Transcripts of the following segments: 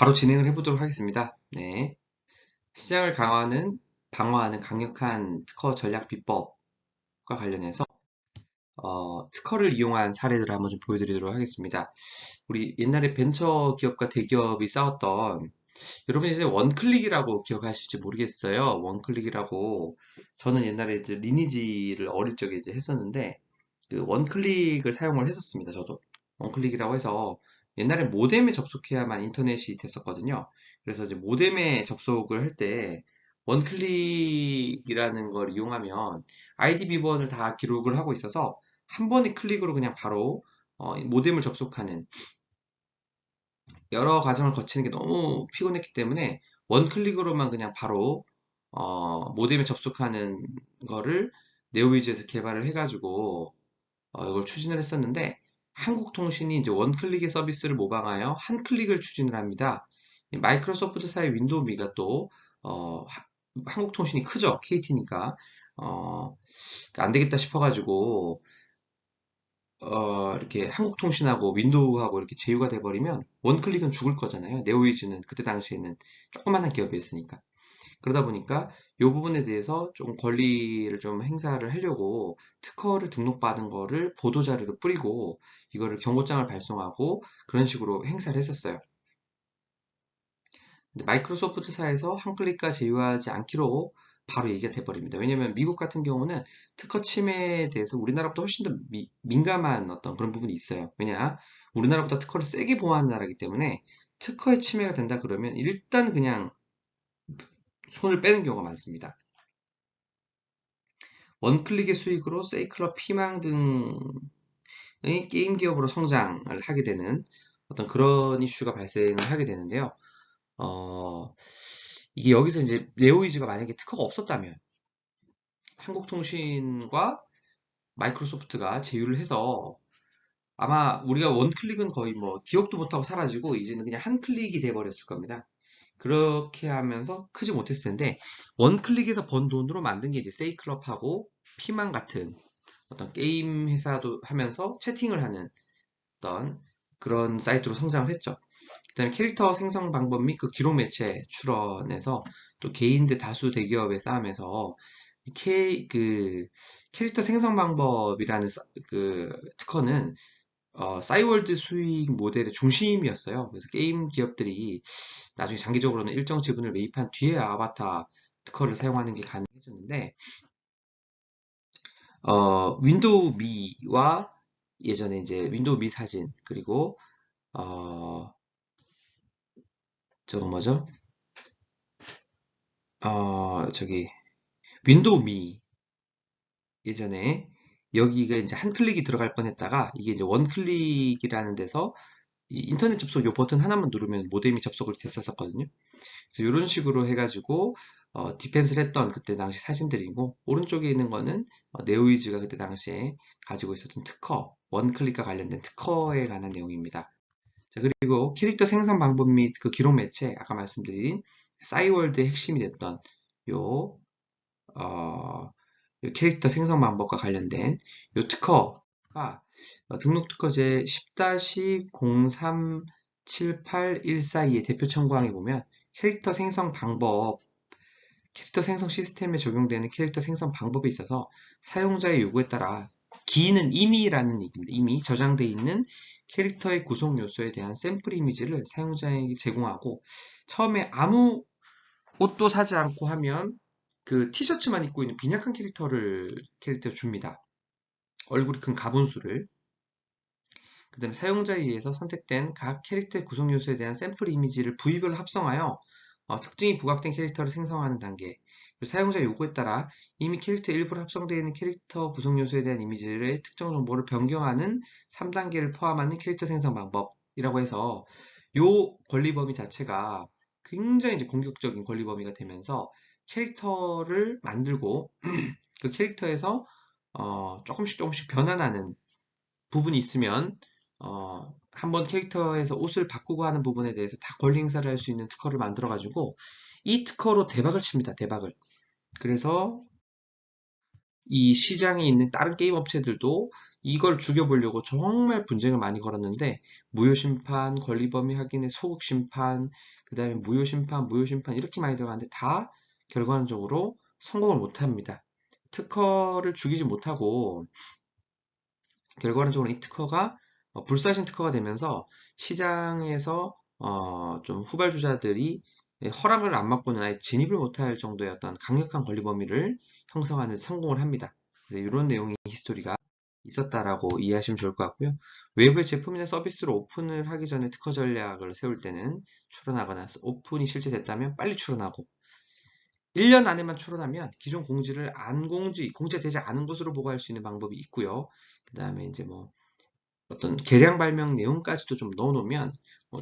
바로 진행을 해보도록 하겠습니다. 네. 시장을 방어하는 강력한 특허 전략 비법과 관련해서 특허를 이용한 사례들을 한번 좀 보여드리도록 하겠습니다. 우리 옛날에 벤처 기업과 대기업이 싸웠던, 여러분 이제 원클릭이라고 기억하실지 모르겠어요. 원클릭이라고 저는 옛날에 이제 리니지를 어릴 적에 이제 했었는데 그 원클릭을 사용을 했었습니다. 저도 원클릭이라고 해서 옛날에 모뎀에 접속해야만 인터넷이 됐었거든요. 그래서 이제 모뎀에 접속을 할 때 원클릭이라는 걸 이용하면 아이디 비번을 다 기록을 하고 있어서 한 번의 클릭으로 그냥 바로 모뎀을 접속하는 여러 과정을 거치는 게 너무 피곤했기 때문에 원클릭으로만 그냥 바로 모뎀에 접속하는 거를 네오위즈에서 개발을 해가지고 이걸 추진을 했었는데 한국통신이 이제 원클릭의 서비스를 모방하여 한 클릭을 추진을 합니다. 마이크로소프트사의 윈도우미가 또 한국통신이 크죠. KT니까 안 되겠다 싶어가지고 이렇게 한국통신하고 윈도우하고 이렇게 제휴가 돼버리면 원클릭은 죽을 거잖아요. 네오위즈는 그때 당시에는 조그만한 기업이었으니까. 그러다 보니까 이 부분에 대해서 좀 권리를 좀 행사를 하려고 특허를 등록받은 거를 보도자료로 뿌리고 이거를 경고장을 발송하고 그런 식으로 행사를 했었어요. 근데 마이크로소프트사에서 한 클릭과 제휴하지 않기로 바로 얘기가 돼버립니다. 왜냐면 미국 같은 경우는 특허 침해에 대해서 우리나라보다 훨씬 더 민감한 어떤 그런 부분이 있어요. 왜냐? 우리나라보다 특허를 세게 보호하는 나라이기 때문에 특허에 침해가 된다 그러면 일단 그냥 손을 빼는 경우가 많습니다. 원클릭의 수익으로 세이클럽 피망 등의 게임 기업으로 성장을 하게 되는 어떤 그런 이슈가 발생을 하게 되는데요. 어, 이게 여기서 이제 네오이즈가 만약에 특허가 없었다면 한국통신과 마이크로소프트가 제휴를 해서 아마 우리가 원클릭은 거의 뭐 기억도 못하고 사라지고 이제는 그냥 한 클릭이 돼버렸을 겁니다. 그렇게 하면서 크지 못했을 텐데 원클릭에서 번 돈으로 만든 게 이제 세이클럽하고 피망 같은 어떤 게임 회사도 하면서 채팅을 하는 어떤 그런 사이트로 성장을 했죠. 그다음에 캐릭터 생성 방법 및 그 기록 매체 출원해서 또 개인 대 다수 대기업의 싸움에서 그 캐릭터 생성 방법이라는 그 특허는 싸이월드 수익 모델의 중심이었어요. 그래서 게임 기업들이 나중에 장기적으로는 일정 지분을 매입한 뒤에 아바타 특허를 사용하는 게 가능해졌는데 윈도우 미와 예전에 이제 윈도우 미 사진 그리고 어, 저거 뭐죠? 저기 윈도우 미 예전에 여기가 이제 한 클릭이 들어갈 뻔했다가 이게 이제 원 클릭이라는 데서 이 인터넷 접속 요 버튼 하나만 누르면 모뎀이 접속을 됐었거든요. 그래서 이런 식으로 해가지고 디펜스를 했던 그때 당시 사진들이고 오른쪽에 있는 거는 네오이즈가 그때 당시에 가지고 있었던 특허 원클릭과 관련된 특허에 관한 내용입니다. 자, 그리고 캐릭터 생성 방법 및 그 기록 매체 아까 말씀드린 싸이월드의 핵심이 됐던 요, 어, 요 캐릭터 생성 방법과 관련된 요 특허가 등록 특허제 10-0378142의 대표 청구항에 보면 캐릭터 생성 시스템에 적용되는 캐릭터 생성 방법에 있어서 사용자의 요구에 따라 기는 이미라는 얘기입니다. 이미 저장되어 있는 캐릭터의 구성 요소에 대한 샘플 이미지를 사용자에게 제공하고 처음에 아무 옷도 사지 않고 하면 그 티셔츠만 입고 있는 빈약한 캐릭터 줍니다. 얼굴이 큰 가분수를. 그 다음에 사용자에 의해서 선택된 각 캐릭터의 구성 요소에 대한 샘플 이미지를 부위별로 합성하여 특징이 부각된 캐릭터를 생성하는 단계. 사용자 요구에 따라 이미 캐릭터 일부로 합성되어 있는 캐릭터 구성 요소에 대한 이미지의 특정 정보를 변경하는 3단계를 포함하는 캐릭터 생성 방법이라고 해서 요 권리 범위 자체가 굉장히 이제 공격적인 권리 범위가 되면서 캐릭터를 만들고 그 캐릭터에서 조금씩 변환하는 부분이 있으면 한번 캐릭터에서 옷을 바꾸고 하는 부분에 대해서 다 권리 행사를 할 수 있는 특허를 만들어 가지고 이 특허로 대박을 칩니다. 대박을. 그래서 이 시장에 있는 다른 게임 업체들도 이걸 죽여보려고 정말 분쟁을 많이 걸었는데 무효심판, 권리범위 확인의 소극심판, 그 다음에 무효심판 이렇게 많이 들어가는데 다 결과론적으로 성공을 못합니다. 특허를 죽이지 못하고 결과론적으로 이 특허가 불사신 특허가 되면서 시장에서 좀 후발주자들이 허락을 안 받고는 아예 진입을 못할 정도의 어떤 강력한 권리 범위를 형성하는 데 성공을 합니다. 그래서 이런 내용의 히스토리가 있었다라고 이해하시면 좋을 것 같고요. 외부의 제품이나 서비스를 오픈을 하기 전에 특허 전략을 세울 때는 출원하거나 오픈이 실제 됐다면 빨리 출원하고 1년 안에만 출원하면 기존 공지를 공지되지 않은 것으로 보고할 수 있는 방법이 있고요. 그 다음에 이제 뭐 어떤 개량 발명 내용까지도 좀 넣어놓으면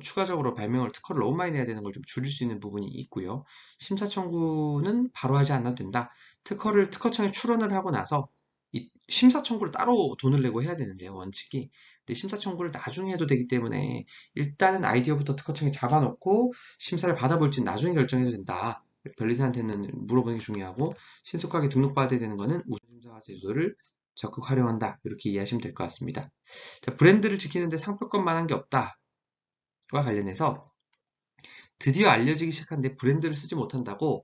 추가적으로 발명을 특허를 너무 많이 내야 되는 걸 좀 줄일 수 있는 부분이 있고요. 심사 청구는 바로 하지 않아도 된다. 특허청에 출원을 하고 나서 이 심사 청구를 따로 돈을 내고 해야 되는데요, 원칙이. 근데 심사 청구를 나중에 해도 되기 때문에 일단은 아이디어부터 특허청에 잡아놓고 심사를 받아볼지 나중에 결정해도 된다. 변리사한테는 물어보는 게 중요하고 신속하게 등록받아야 되는 거는 우선심사 제도를 적극 활용한다. 이렇게 이해하시면 될 것 같습니다. 자, 브랜드를 지키는데 상표권만한 게 없다와 관련해서 드디어 알려지기 시작한데 브랜드를 쓰지 못한다고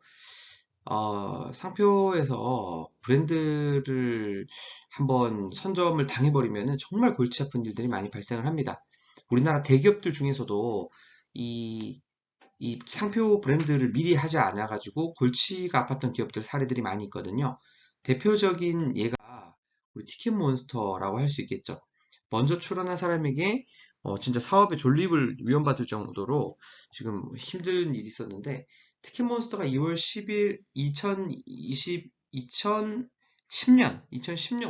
상표에서 브랜드를 한번 선점을 당해버리면 정말 골치 아픈 일들이 많이 발생을 합니다. 우리나라 대기업들 중에서도 이 상표 브랜드를 미리 하지 않아가지고 골치가 아팠던 기업들 사례들이 많이 있거든요. 대표적인 예가 우리 티켓몬스터라고 할 수 있겠죠. 먼저 출원한 사람에게 진짜 사업의 존립을 위험받을 정도로 지금 힘든 일이 있었는데 티켓몬스터가 2월 10일 2010년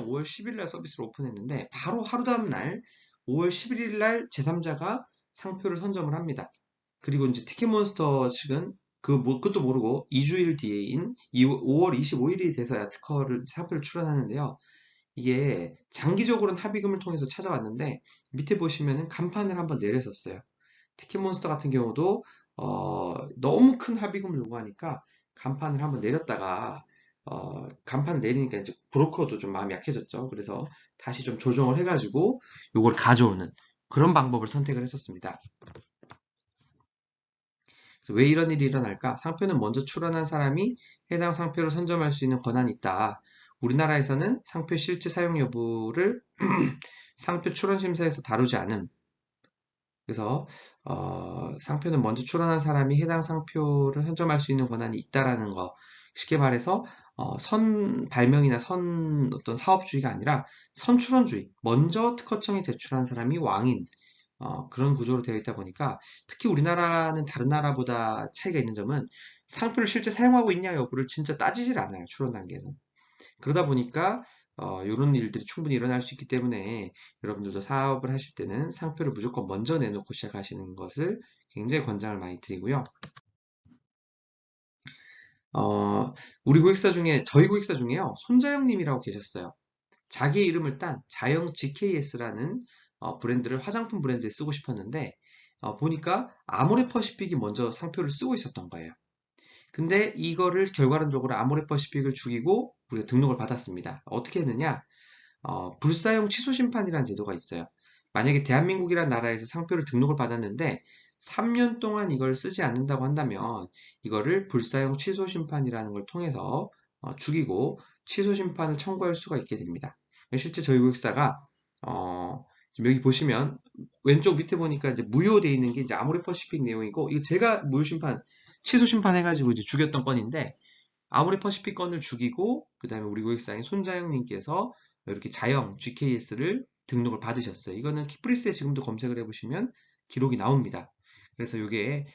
5월 10일 날 서비스를 오픈했는데 바로 하루 다음 날 5월 11일 날 제3자가 상표를 선점을 합니다. 그리고 이제 티켓몬스터 측은 그것도 모르고 2주일 뒤에인 5월 25일이 돼서야 상표를 출원하는데요. 이게 장기적으로는 합의금을 통해서 찾아왔는데 밑에 보시면은 간판을 한번 내렸었어요. 티켓몬스터 같은 경우도 너무 큰 합의금을 요구하니까 간판을 한번 내렸다가 간판을 내리니까 이제 브로커도 좀 마음이 약해졌죠. 그래서 다시 좀 조정을 해가지고 요걸 가져오는 그런 방법을 선택을 했었습니다. 그래서 왜 이런 일이 일어날까? 상표는 먼저 출원한 사람이 해당 상표를 선점할 수 있는 권한이 있다. 우리나라에서는 상표 실제 사용 여부를 상표 출원 심사에서 다루지 않음. 그래서 상표는 먼저 출원한 사람이 해당 상표를 선점할 수 있는 권한이 있다라는 거. 쉽게 말해서 선 발명이나 선 어떤 사업주의가 아니라 선출원주의. 먼저 특허청에 제출한 사람이 왕인. 그런 구조로 되어 있다 보니까 특히 우리나라는 다른 나라보다 차이가 있는 점은 상표를 실제 사용하고 있냐 여부를 진짜 따지질 않아요. 출원 단계에서. 그러다 보니까 이런 일들이 충분히 일어날 수 있기 때문에 여러분들도 사업을 하실 때는 상표를 무조건 먼저 내놓고 시작하시는 것을 굉장히 권장을 많이 드리고요. 저희 고객사 중에요. 손자영님이라고 계셨어요. 자기의 이름을 딴 자영 GKS라는 브랜드를 화장품 브랜드에 쓰고 싶었는데 보니까 아모레퍼시픽이 먼저 상표를 쓰고 있었던 거예요. 근데 이거를 결과론적으로 아모레퍼시픽을 죽이고 우리가 등록을 받았습니다. 어떻게 했느냐? 불사용 취소 심판이라는 제도가 있어요. 만약에 대한민국이라는 나라에서 상표를 등록을 받았는데 3년 동안 이걸 쓰지 않는다고 한다면 이거를 불사용 취소 심판이라는 걸 통해서 죽이고 취소 심판을 청구할 수가 있게 됩니다. 실제 저희 고객사가 지금 여기 보시면 왼쪽 밑에 보니까 이제 무효되어 있는 게 이제 아모레퍼시픽 내용이고 이거 제가 무효 심판 취소 심판 해가지고 이제 죽였던 건인데 아모레퍼시픽 건을 죽이고 그 다음에 우리 고객사인 손자영님께서 이렇게 자영 GKS를 등록을 받으셨어요. 이거는 키프리스에 지금도 검색을 해보시면 기록이 나옵니다. 그래서 이게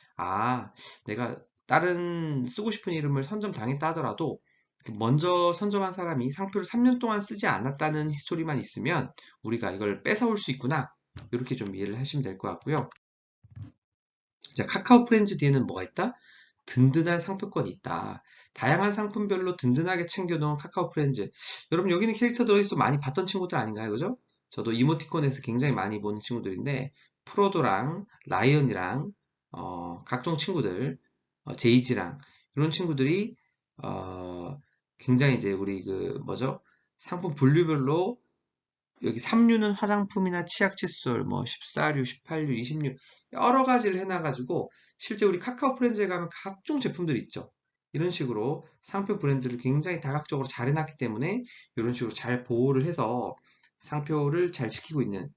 내가 다른 쓰고 싶은 이름을 선점당했다 하더라도 먼저 선점한 사람이 상표를 3년 동안 쓰지 않았다는 히스토리만 있으면 우리가 이걸 뺏어올 수 있구나 이렇게 좀 이해를 하시면 될 것 같고요. 자, 카카오 프렌즈 뒤에는 뭐가 있다? 든든한 상표권이 있다. 다양한 상품별로 든든하게 챙겨놓은 카카오 프렌즈. 여러분 여기는 캐릭터들에서 많이 봤던 친구들 아닌가요? 그죠? 저도 이모티콘에서 굉장히 많이 보는 친구들인데 프로도랑 라이언이랑 각종 친구들 제이지랑 이런 친구들이 어, 굉장히 이제 우리 그 뭐죠? 상품 분류별로 여기 3류는 화장품이나 치약, 칫솔, 뭐 14류, 18류, 20류 여러 가지를 해놔가지고 실제 우리 카카오 프렌즈에 가면 각종 제품들이 있죠. 이런 식으로 상표 브랜드를 굉장히 다각적으로 잘 해놨기 때문에 이런 식으로 잘 보호를 해서 상표를 잘 지키고 있는,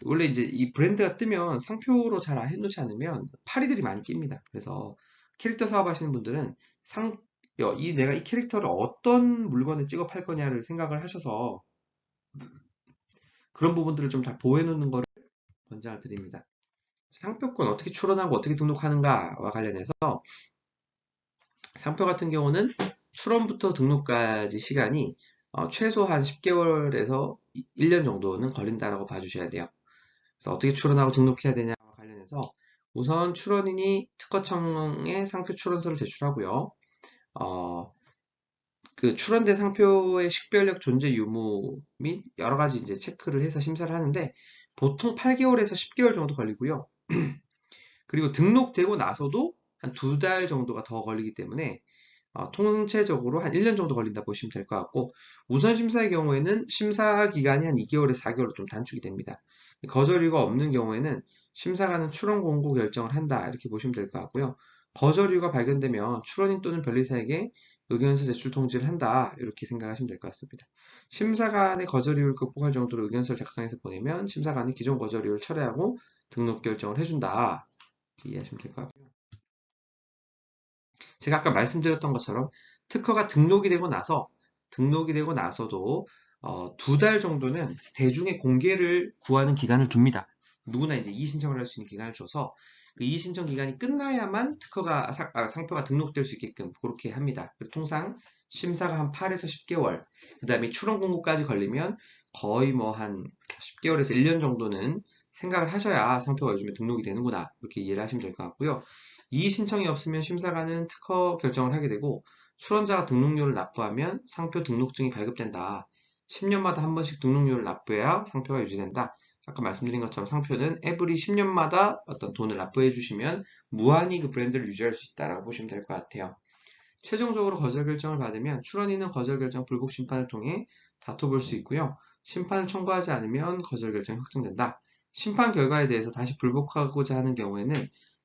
원래 이제 이 브랜드가 뜨면 상표로 잘 해놓지 않으면 파리들이 많이 낍니다. 그래서 캐릭터 사업하시는 분들은 내가 이 캐릭터를 어떤 물건에 찍어 팔 거냐를 생각을 하셔서 그런 부분들을 좀 다 보호해 놓는 거를 권장을 드립니다. 상표권 어떻게 출원하고 어떻게 등록하는가와 관련해서 상표 같은 경우는 출원부터 등록까지 시간이 최소한 10개월에서 1년 정도는 걸린다라고 봐주셔야 돼요. 그래서 어떻게 출원하고 등록해야 되냐와 관련해서 우선 출원인이 특허청에 상표 출원서를 제출하고요. 그 출원된 상표의 식별력 존재 유무 및 여러 가지 이제 체크를 해서 심사를 하는데 보통 8개월에서 10개월 정도 걸리고요. 그리고 등록되고 나서도 한 2달 정도가 더 걸리기 때문에 통체적으로 한 1년 정도 걸린다 보시면 될 것 같고, 우선 심사의 경우에는 심사 기간이 한 2개월에서 4개월로 좀 단축이 됩니다. 거절 이유가 없는 경우에는 심사관은 출원 공고 결정을 한다 이렇게 보시면 될 것 같고요. 거절 이유가 발견되면 출원인 또는 변리사에게 의견서 제출 통지를 한다 이렇게 생각하시면 될 것 같습니다. 심사관의 거절 이유를 극복할 정도로 의견서를 작성해서 보내면 심사관이 기존 거절 이유를 철회하고 등록 결정을 해준다 이렇게 이해하시면 될 것 같고요. 제가 아까 말씀드렸던 것처럼 특허가 등록이 되고 나서도 2달 정도는 대중의 공개를 구하는 기간을 둡니다. 누구나 이제 이의신청을 할 수 있는 기간을 줘서 그 이의신청 기간이 끝나야만 특허가 상표가 등록될 수 있게끔 그렇게 합니다. 그리고 통상 심사가 한 8에서 10개월, 그 다음에 출원 공고까지 걸리면 거의 뭐 한 10개월에서 1년 정도는 생각을 하셔야 상표가 요즘에 등록이 되는구나 이렇게 이해를 하시면 될 것 같고요. 이의 신청이 없으면 심사관은 특허 결정을 하게 되고, 출원자가 등록료를 납부하면 상표 등록증이 발급된다. 10년마다 한 번씩 등록료를 납부해야 상표가 유지된다. 아까 말씀드린 것처럼 상표는 에브리 10년마다 어떤 돈을 납부해 주시면 무한히 그 브랜드를 유지할 수 있다라고 보시면 될 것 같아요. 최종적으로 거절 결정을 받으면 출원인은 거절 결정 불복 심판을 통해 다퉈볼 수 있고요. 심판을 청구하지 않으면 거절 결정이 확정된다. 심판 결과에 대해서 다시 불복하고자 하는 경우에는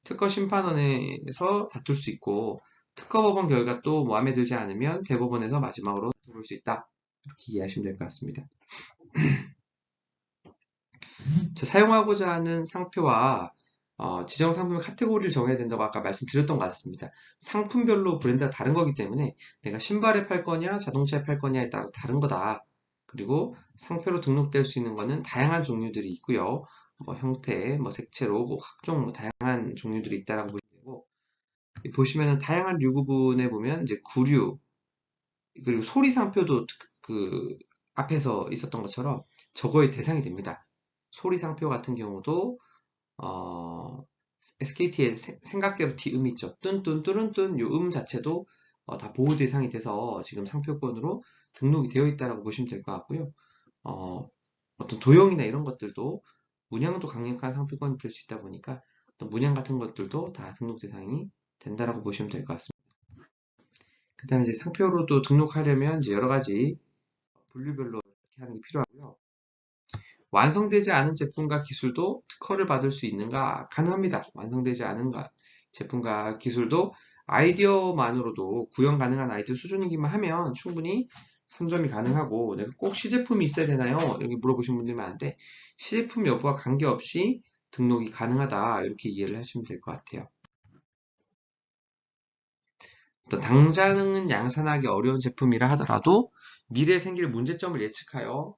특허 심판원에서 다툴 수 있고, 특허법원 결과 또 마음에 들지 않으면 대법원에서 마지막으로 다툴 수 있다. 이렇게 이해하시면 될 것 같습니다. 사용하고자 하는 상표와 지정 상품의 카테고리를 정해야 된다고 아까 말씀드렸던 것 같습니다. 상품별로 브랜드가 다른 거기 때문에 내가 신발에 팔 거냐 자동차에 팔 거냐에 따라 다른 거다. 그리고 상표로 등록될 수 있는 거는 다양한 종류들이 있고요. 뭐 형태, 뭐 색채로 뭐 각종 뭐 다양한 종류들이 있다라고 보시면 되고, 보시면은 다양한 류 구분에 보면 이제 구류, 그리고 소리 상표도 그 앞에서 있었던 것처럼 저거의 대상이 됩니다. 소리 상표 같은 경우도 SKT의 생각대로 T음 있죠. 뚠뚠 뚜른뚠 요 음 자체도 다 보호 대상이 돼서 지금 상표권으로 등록이 되어 있다라고 보시면 될 것 같고요. 어떤 도형이나 이런 것들도 문양도 강력한 상표권이 될 수 있다 보니까 어떤 문양 같은 것들도 다 등록 대상이 된다라고 보시면 될 것 같습니다. 그 다음에 이제 상표로도 등록하려면 이제 여러 가지 분류별로 이렇게 하는 게 필요하고요. 완성되지 않은 제품과 기술도 특허를 받을 수 있는가? 가능합니다. 완성되지 않은 제품과 기술도 아이디어만으로도 구현 가능한 아이디어 수준이기만 하면 충분히 선점이 가능하고, 내가 꼭 시제품이 있어야 되나요? 이렇게 물어보시는 분들이 많은데 시제품 여부와 관계없이 등록이 가능하다 이렇게 이해를 하시면 될 것 같아요. 당장은 양산하기 어려운 제품이라 하더라도 미래에 생길 문제점을 예측하여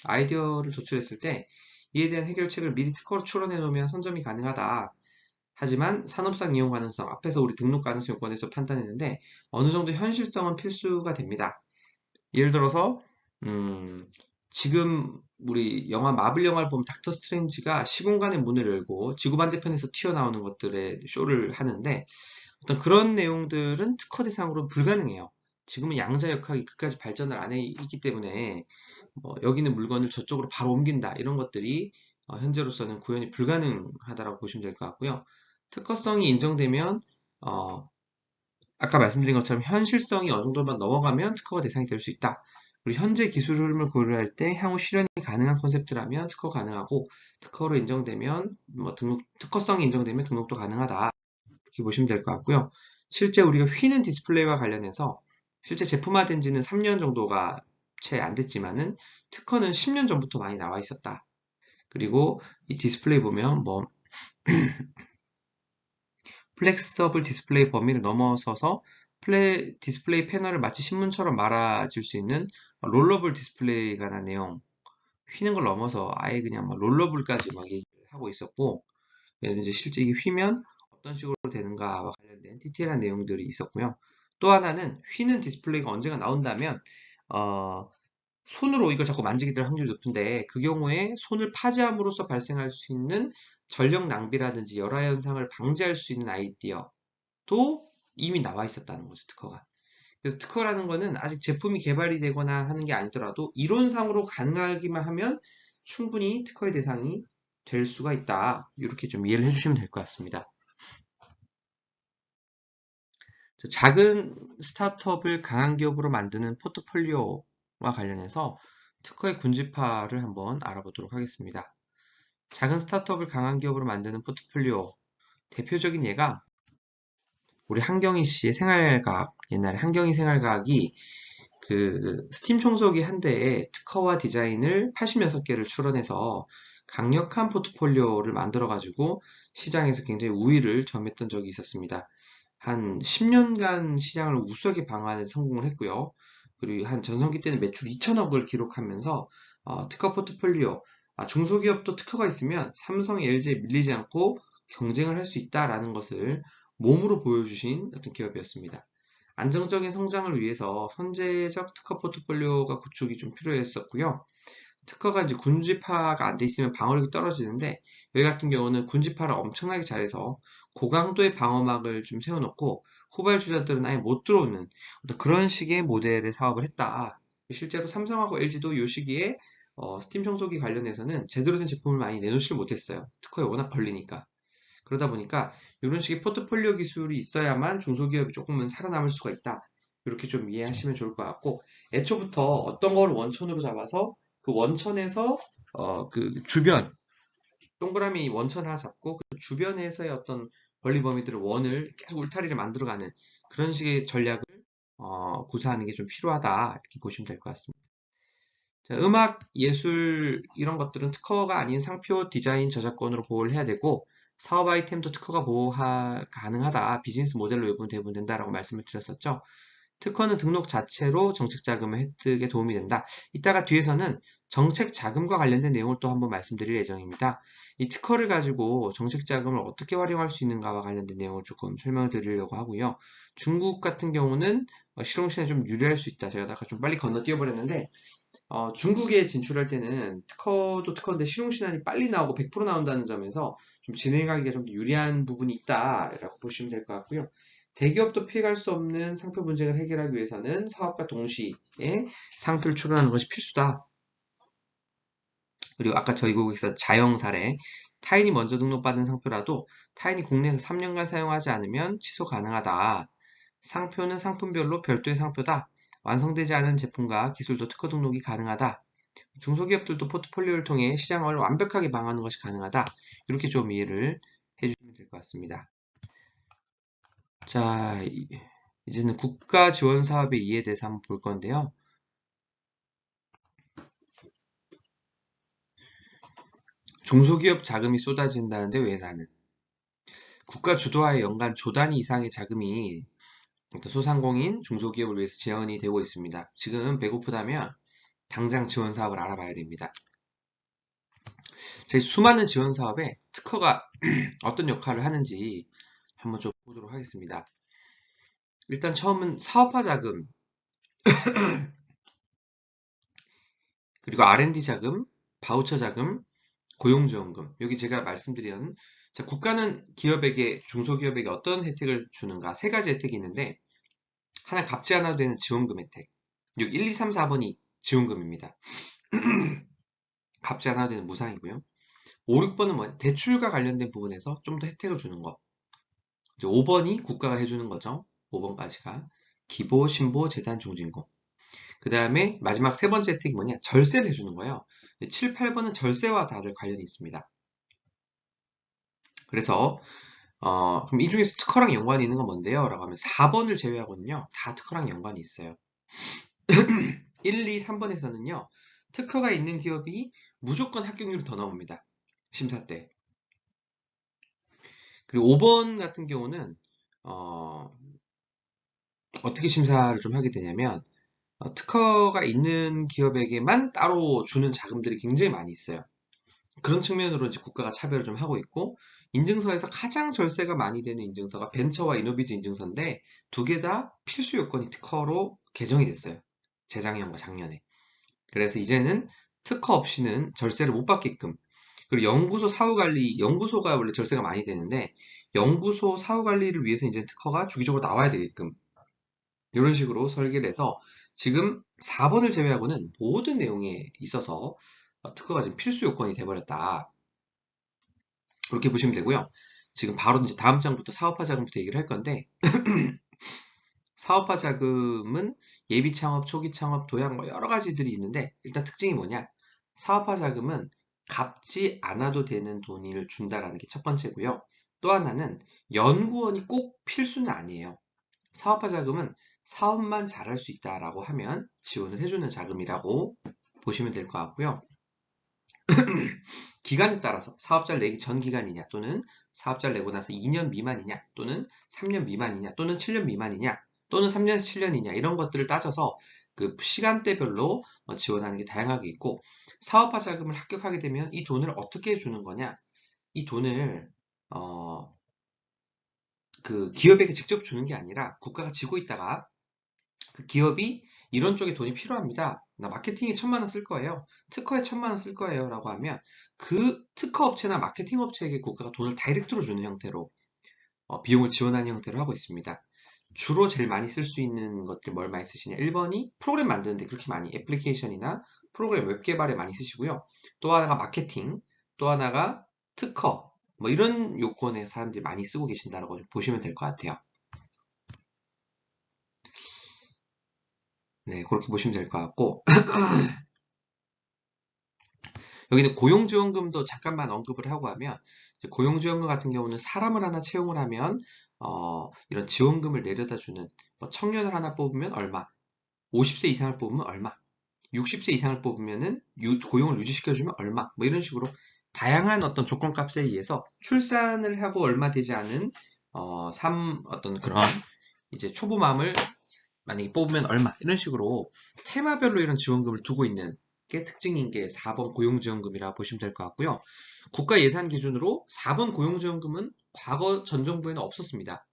아이디어를 도출했을 때 이에 대한 해결책을 미리 특허로 추론해 놓으면 선점이 가능하다. 하지만 산업상 이용 가능성, 앞에서 우리 등록 가능성 요건에서 판단했는데 어느 정도 현실성은 필수가 됩니다. 예를 들어서 지금 우리 영화 마블 영화를 보면 닥터 스트레인지가 시공간의 문을 열고 지구 반대편에서 튀어나오는 것들의 쇼를 하는데 어떤 그런 내용들은 특허 대상으로 불가능해요. 지금은 양자 역학이 끝까지 발전을 안 해 있기 때문에 여기 있는 물건을 저쪽으로 바로 옮긴다 이런 것들이 현재로서는 구현이 불가능하다고 보시면 될 것 같고요. 특허성이 인정되면 아까 말씀드린 것처럼 현실성이 어느 정도만 넘어가면 특허가 대상이 될 수 있다. 우리 현재 기술 흐름을 고려할 때 향후 실현이 가능한 컨셉트라면 특허 가능하고 특허로 인정되면 뭐 특허성이 인정되면 등록도 가능하다. 이렇게 보시면 될 것 같고요. 실제 우리가 휘는 디스플레이와 관련해서 실제 제품화된 지는 3년 정도가 채 안 됐지만은 특허는 10년 전부터 많이 나와 있었다. 그리고 이 디스플레이 보면 뭐 플렉서블 디스플레이 범위를 넘어서서 디스플레이 패널을 마치 신문처럼 말아줄 수 있는 롤러블 디스플레이가 난 내용, 휘는 걸 넘어서 아예 그냥 막 롤러블까지 막 얘기를 하고 있었고, 이제 실제 이게 휘면 어떤 식으로 되는가와 관련된 디테일한 내용들이 있었고요. 또 하나는 휘는 디스플레이가 언젠가 나온다면 손으로 이걸 자꾸 만지게 될 확률이 높은데 그 경우에 손을 파지함으로써 발생할 수 있는 전력 낭비라든지 열화 현상을 방지할 수 있는 아이디어도 이미 나와 있었다는 거죠, 특허가. 그래서 특허라는 거는 아직 제품이 개발이 되거나 하는 게 아니더라도 이론상으로 가능하기만 하면 충분히 특허의 대상이 될 수가 있다. 이렇게 좀 이해를 해주시면 될 것 같습니다. 작은 스타트업을 강한 기업으로 만드는 포트폴리오와 관련해서 특허의 군집화를 한번 알아보도록 하겠습니다. 작은 스타트업을 강한 기업으로 만드는 포트폴리오 대표적인 예가 우리 한경희 씨의 생활과학, 옛날에 한경희 생활과학이 그 스팀 청소기 한 대에 특허와 디자인을 86개를 출원해서 강력한 포트폴리오를 만들어가지고 시장에서 굉장히 우위를 점했던 적이 있었습니다. 한 10년간 시장을 우수하게 방어하는 데 성공을 했고요. 그리고 한 전성기 때는 매출 2천억을 기록하면서 특허 포트폴리오, 중소기업도 특허가 있으면 삼성, LG에 밀리지 않고 경쟁을 할 수 있다라는 것을 몸으로 보여주신 어떤 기업이었습니다. 안정적인 성장을 위해서 선제적 특허 포트폴리오가 구축이 좀 필요했었고요. 특허가 이제 군집화가 안 돼 있으면 방어력이 떨어지는데 여기 같은 경우는 군집화를 엄청나게 잘해서 고강도의 방어막을 좀 세워놓고 후발주자들은 아예 못 들어오는 어떤 그런 식의 모델의 사업을 했다. 실제로 삼성하고 LG도 이 시기에 스팀 청소기 관련해서는 제대로 된 제품을 많이 내놓지를 못했어요. 특허에 워낙 걸리니까. 그러다 보니까 이런 식의 포트폴리오 기술이 있어야만 중소기업이 조금은 살아남을 수가 있다. 이렇게 좀 이해하시면 좋을 것 같고, 애초부터 어떤 걸 원천으로 잡아서 그 원천에서 그 주변, 동그라미 원천 하나 잡고 그 주변에서의 어떤 권리 범위들을 원을 계속 울타리를 만들어가는 그런 식의 전략을 구사하는 게 좀 필요하다. 이렇게 보시면 될 것 같습니다. 자, 음악, 예술 이런 것들은 특허가 아닌 상표, 디자인, 저작권으로 보호를 해야 되고 사업 아이템도 특허가 가능하다. 비즈니스 모델로 외부는 대부분 된다라고 말씀을 드렸었죠. 특허는 등록 자체로 정책 자금의 획득에 도움이 된다. 이따가 뒤에서는 정책 자금과 관련된 내용을 또 한번 말씀드릴 예정입니다. 이 특허를 가지고 정책 자금을 어떻게 활용할 수 있는가와 관련된 내용을 조금 설명을 드리려고 하고요. 중국 같은 경우는 실용시에 좀 유리할 수 있다. 제가 아까 좀 빨리 건너뛰어 버렸는데 중국에 진출할 때는 특허도 특허인데 실용신안이 빨리 나오고 100% 나온다는 점에서 좀 진행하기가 좀 더 유리한 부분이 있다라고 보시면 될 것 같고요. 대기업도 피해갈 수 없는 상표 분쟁을 해결하기 위해서는 사업과 동시에 상표를 출원하는 것이 필수다. 그리고 아까 저희 고객사 자영 사례, 타인이 먼저 등록받은 상표라도 타인이 국내에서 3년간 사용하지 않으면 취소 가능하다. 상표는 상품별로 별도의 상표다. 완성되지 않은 제품과 기술도 특허 등록이 가능하다. 중소기업들도 포트폴리오를 통해 시장을 완벽하게 방어하는 것이 가능하다. 이렇게 좀 이해를 해주시면 될 것 같습니다. 자, 이제는 국가 지원 사업의 이해에 대해서 한번 볼 건데요. 중소기업 자금이 쏟아진다는데 왜 나는? 국가 주도하에 연간 조 단위 이상의 자금이 소상공인, 중소기업을 위해서 지원이 되고 있습니다. 지금 배고프다면 당장 지원 사업을 알아봐야 됩니다. 제 수많은 지원 사업에 특허가 어떤 역할을 하는지 한번 좀 보도록 하겠습니다. 일단 처음은 사업화 자금, 그리고 R&D 자금, 바우처 자금, 고용지원금. 여기 제가 말씀드린 자, 국가는 기업에게, 중소기업에게 어떤 혜택을 주는가? 세 가지 혜택이 있는데 하나 갚지 않아도 되는 지원금 혜택. 여기 1, 2, 3, 4번이 지원금입니다. 갚지 않아도 되는 무상이고요. 5, 6번은 뭐 대출과 관련된 부분에서 좀 더 혜택을 주는 거. 이제 5번이 국가가 해주는 거죠. 5번까지가 기보, 신보, 재단, 중진공. 그 다음에 마지막 세 번째 혜택이 뭐냐? 절세를 해주는 거예요. 7, 8번은 절세와 다들 관련이 있습니다. 그래서 그럼 이 중에서 특허랑 연관이 있는 건 뭔데요? 라고 하면 4번을 제외하고는요. 다 특허랑 연관이 있어요. 1, 2, 3번에서는요. 특허가 있는 기업이 무조건 합격률이 더 나옵니다. 심사 때. 그리고 5번 같은 경우는 어떻게 심사를 좀 하게 되냐면 특허가 있는 기업에게만 따로 주는 자금들이 굉장히 많이 있어요. 그런 측면으로 이제 국가가 차별을 좀 하고 있고, 인증서에서 가장 절세가 많이 되는 인증서가 벤처와 이노비즈 인증서인데 두 개 다 필수 요건이 특허로 개정이 됐어요. 재작년과 작년에. 그래서 이제는 특허 없이는 절세를 못 받게끔. 그리고 연구소 사후관리, 연구소가 원래 절세가 많이 되는데 연구소 사후관리를 위해서 이제 특허가 주기적으로 나와야 되게끔 이런 식으로 설계를 해서 지금 4번을 제외하고는 모든 내용에 있어서 특허가 지금 필수 요건이 돼버렸다. 그렇게 보시면 되고요. 지금 바로 이제 다음 장부터 사업화 자금부터 얘기를 할 건데 사업화 자금은 예비 창업, 초기 창업, 도약 뭐 여러 가지들이 있는데 일단 특징이 뭐냐? 사업화 자금은 갚지 않아도 되는 돈을 준다라는 게 첫 번째고요. 또 하나는 연구원이 꼭 필수는 아니에요. 사업화 자금은 사업만 잘할 수 있다라고 하면 지원을 해주는 자금이라고 보시면 될 것 같고요. 기간에 따라서 사업자를 내기 전 기간이냐 또는 사업자를 내고 나서 2년 미만이냐 또는 3년 미만이냐 또는 7년 미만이냐 또는 3년에서 7년이냐 이런 것들을 따져서 그 시간대별로 지원하는 게 다양하게 있고 사업화 자금을 합격하게 되면 이 돈을 어떻게 주는 거냐 이 돈을 그 기업에게 직접 주는 게 아니라 국가가 지고 있다가 그 기업이 이런 쪽에 돈이 필요합니다. 나 마케팅에 1,000만 원 쓸 거예요. 특허에 1,000만 원 쓸 거예요. 라고 하면 그 특허 업체나 마케팅 업체에게 국가가 돈을 다이렉트로 주는 형태로 비용을 지원하는 형태로 하고 있습니다. 주로 제일 많이 쓸 수 있는 것들 뭘 많이 쓰시냐? 1번이 프로그램 만드는데 그렇게 많이 애플리케이션이나 프로그램 웹 개발에 많이 쓰시고요. 또 하나가 마케팅, 또 하나가 특허 뭐 이런 요건에 사람들이 많이 쓰고 계신다라고 보시면 될 것 같아요. 네, 그렇게 보시면 될 것 같고 여기는 고용지원금도 잠깐만 언급을 하고 하면 고용지원금 같은 경우는 사람을 하나 채용을 하면 이런 지원금을 내려다 주는 뭐 청년을 하나 뽑으면 얼마, 50세 이상을 뽑으면 얼마, 60세 이상을 뽑으면은 고용을 유지시켜주면 얼마, 뭐 이런 식으로 다양한 어떤 조건값에 의해서 출산을 하고 얼마 되지 않은 어떤 그런 이제 초보맘을 만약에 뽑으면 얼마 이런 식으로 테마별로 이런 지원금을 두고 있는 게 특징인 게 4번 고용지원금이라 보시면 될 것 같고요. 국가 예산 기준으로 4번 고용지원금은 과거 전 정부에는 없었습니다.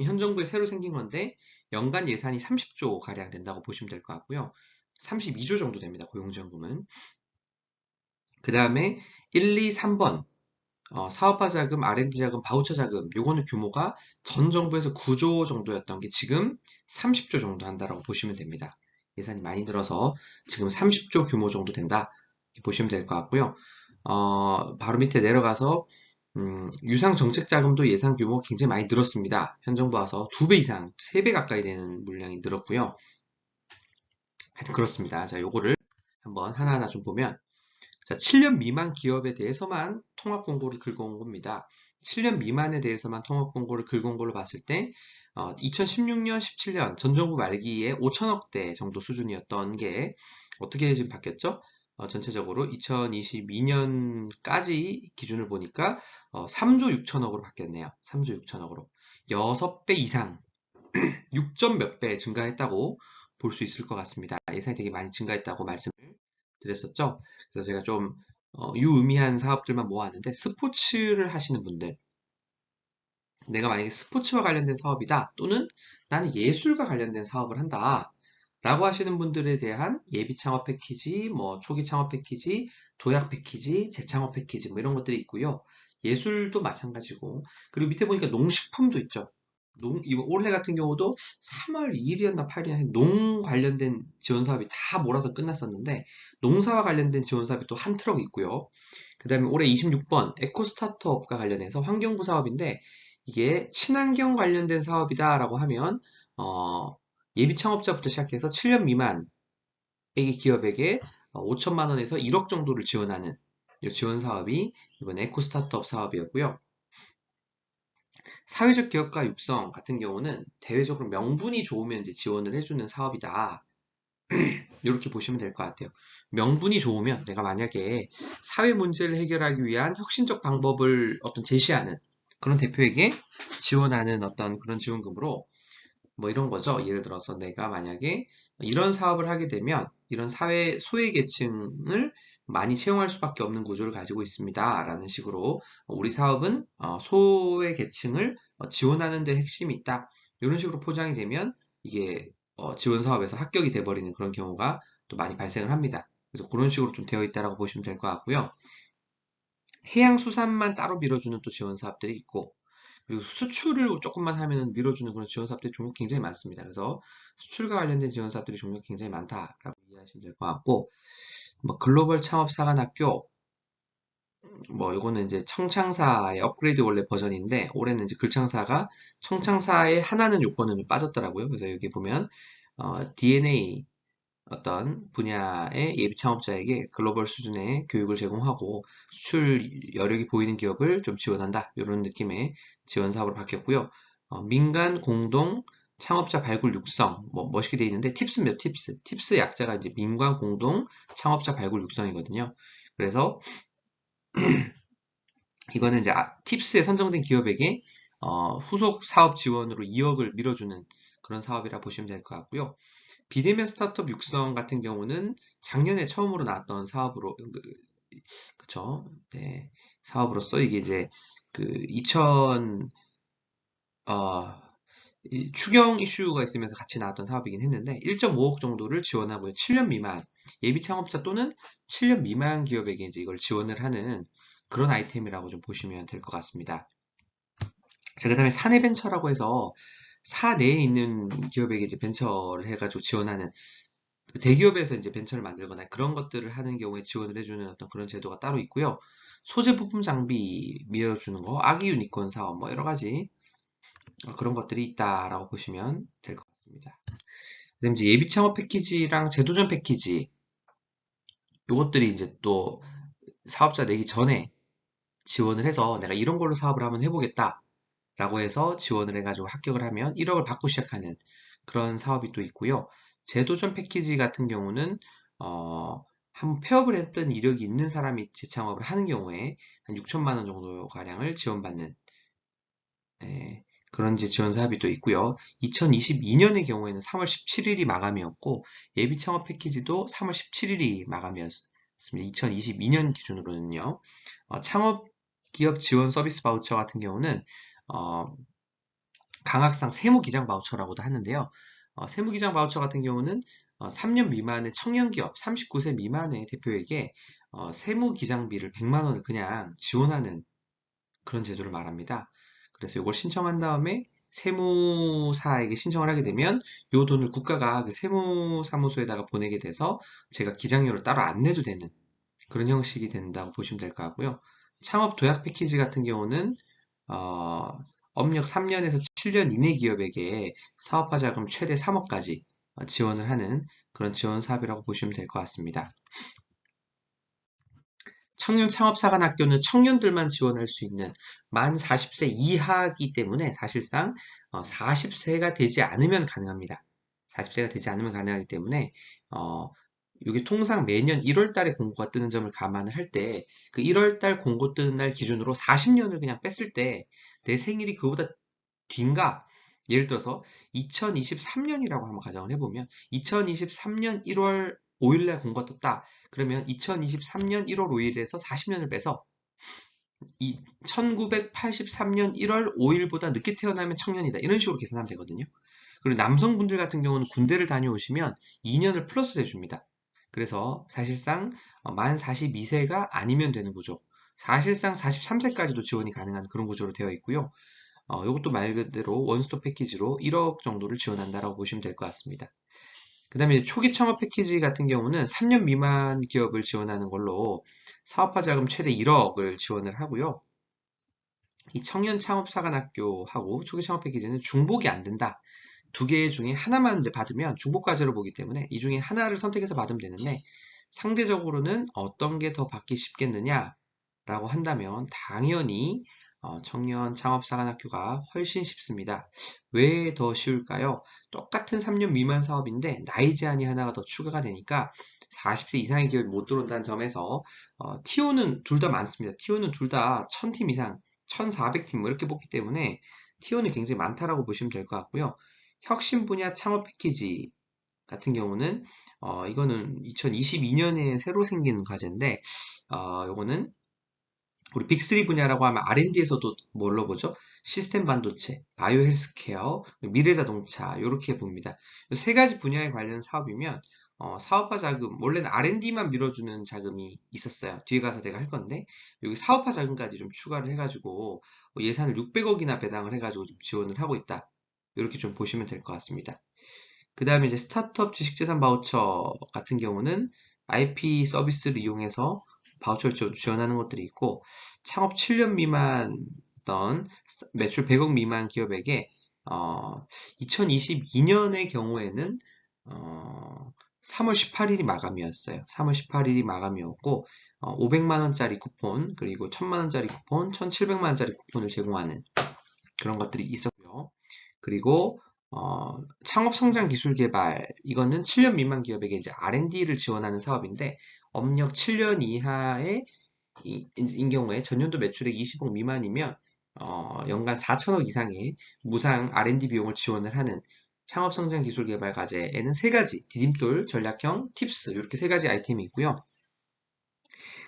현 정부에 새로 생긴 건데 연간 예산이 30조 가량 된다고 보시면 될 것 같고요. 32조 정도 됩니다. 고용지원금은. 그 다음에 1, 2, 3번 사업화 자금, R&D 자금, 바우처 자금 요거는 규모가 전 정부에서 9조 정도였던 게 지금 30조 정도 한다라고 보시면 됩니다. 예산이 많이 늘어서 지금 30조 규모 정도 된다 보시면 될 것 같고요. 바로 밑에 내려가서 유상 정책 자금도 예산 규모가 굉장히 많이 늘었습니다. 현 정부 와서 2배 이상, 3배 가까이 되는 물량이 늘었고요. 하여튼 그렇습니다. 자, 요거를 한번 하나하나 좀 보면 자, 7년 미만 기업에 대해서만 통합 공고를 긁어온 겁니다. 7년 미만에 대해서만 통합 공고를 긁어온 걸로 봤을 때 2016년, 17년 전 정부 말기에 5천억대 정도 수준이었던 게 어떻게 지금 바뀌었죠? 전체적으로 2022년까지 기준을 보니까 3조 6천억으로 바뀌었네요. 3조 6천억으로. 6배 이상, 6점 몇 배 증가했다고 볼 수 있을 것 같습니다. 예산이 되게 많이 증가했다고 말씀을 드렸었죠. 그래서 제가 좀 유의미한 사업들만 모았는데 스포츠를 하시는 분들 내가 만약에 스포츠와 관련된 사업이다 또는 나는 예술과 관련된 사업을 한다 라고 하시는 분들에 대한 예비 창업 패키지, 뭐 초기 창업 패키지, 도약 패키지, 재창업 패키지 뭐 이런 것들이 있고요. 예술도 마찬가지고 그리고 밑에 보니까 농식품도 있죠. 올해 같은 경우도 3월 2일이었나 8일이었나 농 관련된 지원 사업이 다 몰아서 끝났었는데 농사와 관련된 지원 사업이 또 한 트럭 있고요. 그 다음에 올해 26번 에코 스타트업과 관련해서 환경부 사업인데 이게 친환경 관련된 사업이다라고 하면 예비 창업자부터 시작해서 7년 미만 기업에게 5천만 원에서 1억 정도를 지원하는 이 지원 사업이 이번 에코 스타트업 사업이었고요. 사회적 기업가 육성 같은 경우는 대외적으로 명분이 좋으면 이제 지원을 해주는 사업이다. 이렇게 보시면 될 것 같아요. 명분이 좋으면 내가 만약에 사회 문제를 해결하기 위한 혁신적 방법을 어떤 제시하는 그런 대표에게 지원하는 어떤 그런 지원금으로 뭐 이런 거죠. 예를 들어서 내가 만약에 이런 사업을 하게 되면 이런 사회 소외 계층을 많이 채용할 수밖에 없는 구조를 가지고 있습니다. 라는 식으로 우리 사업은 소외 계층을 지원하는 데 핵심이 있다. 이런 식으로 포장이 되면 이게 지원 사업에서 합격이 돼버리는 그런 경우가 또 많이 발생을 합니다. 그래서 그런 식으로 좀 되어 있다고 보시면 될 것 같고요. 해양수산만 따로 밀어주는 또 지원 사업들이 있고 그리고 수출을 조금만 하면 밀어주는 그런 지원 사업들이 종목 굉장히 많습니다. 그래서 수출과 관련된 지원 사업들이 종목 굉장히 많다라고 이해하시면 될 것 같고, 뭐 글로벌 창업 사관학교, 뭐 이거는 이제 청창사의 업그레이드 원래 버전인데 올해는 이제 글창사가 청창사의 하나는 요건은 빠졌더라고요. 그래서 여기 보면 DNA 어떤 분야의 예비 창업자에게 글로벌 수준의 교육을 제공하고 수출 여력이 보이는 기업을 좀 지원한다. 이런 느낌의 지원 사업으로 바뀌었고요. 민간 공동 창업자 발굴 육성, 뭐 멋있게 돼 있는데 팁스입니다. 팁스 약자가 이제 민간 공동 창업자 발굴 육성이거든요. 그래서 이거는 이제 팁스에 선정된 기업에게 후속 사업 지원으로 2억을 밀어주는 그런 사업이라 보시면 될 것 같고요. 비대면 스타트업 육성 같은 경우는 작년에 처음으로 나왔던 사업으로, 그쵸? 네. 사업으로서 이게 이제 그 2000, 추경 이슈가 있으면서 같이 나왔던 사업이긴 했는데 1.5억 정도를 지원하고요. 7년 미만, 예비 창업자 또는 7년 미만 기업에게 이제 이걸 지원을 하는 그런 아이템이라고 좀 보시면 될 것 같습니다. 자, 그 다음에 사내벤처라고 해서 사내에 있는 기업에게 이제 벤처를 해가지고 지원하는 대기업에서 이제 벤처를 만들거나 그런 것들을 하는 경우에 지원을 해주는 어떤 그런 제도가 따로 있고요. 소재 부품 장비 밀어주는 거, 아기 유니콘 사업, 뭐 여러 가지 그런 것들이 있다라고 보시면 될 것 같습니다. 그다음에 이제 예비 창업 패키지랑 제도전 패키지, 요것들이 이제 또 사업자 내기 전에 지원을 해서 내가 이런 걸로 사업을 한번 해보겠다. 라고 해서 지원을 해가지고 합격을 하면 1억을 받고 시작하는 그런 사업이 또 있고요. 제도전 패키지 같은 경우는 한번 폐업을 했던 이력이 있는 사람이 재창업을 하는 경우에 한 6천만 원 정도 가량을 지원받는 그런 지원 사업이 또 있고요. 2022년의 경우에는 3월 17일이 마감이었고 예비 창업 패키지도 3월 17일이 마감이었습니다. 2022년 기준으로는요. 창업 기업 지원 서비스 바우처 같은 경우는 강학상 세무기장 바우처라고도 하는데요. 세무기장 바우처 같은 경우는 3년 미만의 청년기업, 39세 미만의 대표에게 세무기장비를 100만 원을 그냥 지원하는 그런 제도를 말합니다. 그래서 이걸 신청한 다음에 세무사에게 신청을 하게 되면 이 돈을 국가가 그 세무사무소에다가 보내게 돼서 제가 기장료를 따로 안 내도 되는 그런 형식이 된다고 보시면 될 것 같고요. 창업 도약 패키지 같은 경우는 업력 3년에서 7년 이내 기업에게 사업화 자금 최대 3억까지 지원을 하는 그런 지원 사업이라고 보시면 될 것 같습니다. 청년 창업사관학교는 청년들만 지원할 수 있는 만 40세 이하이기 때문에 사실상 40세가 되지 않으면 가능합니다. 40세가 되지 않으면 가능하기 때문에 이게 통상 매년 1월 달에 공고가 뜨는 점을 감안을 할 때 그 1월 달 공고 뜨는 날 기준으로 40년을 그냥 뺐을 때 내 생일이 그보다 뒤인가? 예를 들어서 2023년이라고 한번 가정을 해보면 2023년 1월 5일날 공고가 떴다. 그러면 2023년 1월 5일에서 40년을 빼서 1983년 1월 5일보다 늦게 태어나면 청년이다. 이런 식으로 계산하면 되거든요. 그리고 남성분들 같은 경우는 군대를 다녀오시면 2년을 플러스를 해줍니다. 그래서 사실상 만 42세가 아니면 되는 구조. 사실상 43세까지도 지원이 가능한 그런 구조로 되어 있고요. 이것도 말 그대로 원스톱 패키지로 1억 정도를 지원한다라고 보시면 될 것 같습니다. 그 다음에 초기 창업 패키지 같은 경우는 3년 미만 기업을 지원하는 걸로 사업화 자금 최대 1억을 지원을 하고요. 이 청년 창업사관학교하고 초기 창업 패키지는 중복이 안 된다. 두 개 중에 하나만 이제 받으면 중복과제로 보기 때문에 이 중에 하나를 선택해서 받으면 되는데 상대적으로는 어떤 게 더 받기 쉽겠느냐라고 한다면 당연히 청년 창업사관학교가 훨씬 쉽습니다. 왜 더 쉬울까요? 똑같은 3년 미만 사업인데 나이 제한이 하나가 더 추가가 되니까 40세 이상의 기업이 못 들어온다는 점에서 TO는 둘 다 많습니다. TO는 둘 다 1000팀 이상, 1400팀 뭐 이렇게 뽑기 때문에 TO는 굉장히 많다라고 보시면 될 것 같고요. 혁신 분야 창업 패키지 같은 경우는 이거는 2022년에 새로 생긴 과제인데 요거는 우리 빅3 분야라고 하면 R&D에서도 뭘로 보죠? 시스템 반도체, 바이오 헬스케어, 미래자동차 이렇게 봅니다. 이 세 가지 분야에 관련 사업이면 사업화 자금, 원래는 R&D만 밀어주는 자금이 있었어요. 뒤에 가서 내가 할 건데 여기 사업화 자금까지 좀 추가를 해가지고 예산을 600억이나 배당을 해가지고 좀 지원을 하고 있다. 이렇게 좀 보시면 될 것 같습니다. 그 다음에 이제 스타트업 지식재산 바우처 같은 경우는 IP 서비스를 이용해서 바우처를 지원하는 것들이 있고 창업 7년 미만 어떤 매출 100억 미만 기업에게 2022년의 경우에는 3월 18일이 마감이었어요. 3월 18일이 마감이었고 500만 원짜리 쿠폰 그리고 1000만 원짜리 쿠폰, 1700만 원짜리 쿠폰을 제공하는 그런 것들이 있었고요. 그리고 창업성장기술개발 이거는 7년 미만 기업에게 이제 R&D를 지원하는 사업인데 업력 7년 이하의 인 경우에 전년도 매출액 20억 미만이면 연간 4천억 이상의 무상 R&D 비용을 지원을 하는 창업성장기술개발 과제에는 세 가지 디딤돌, 전략형, 팁스 이렇게 세 가지 아이템이 있고요.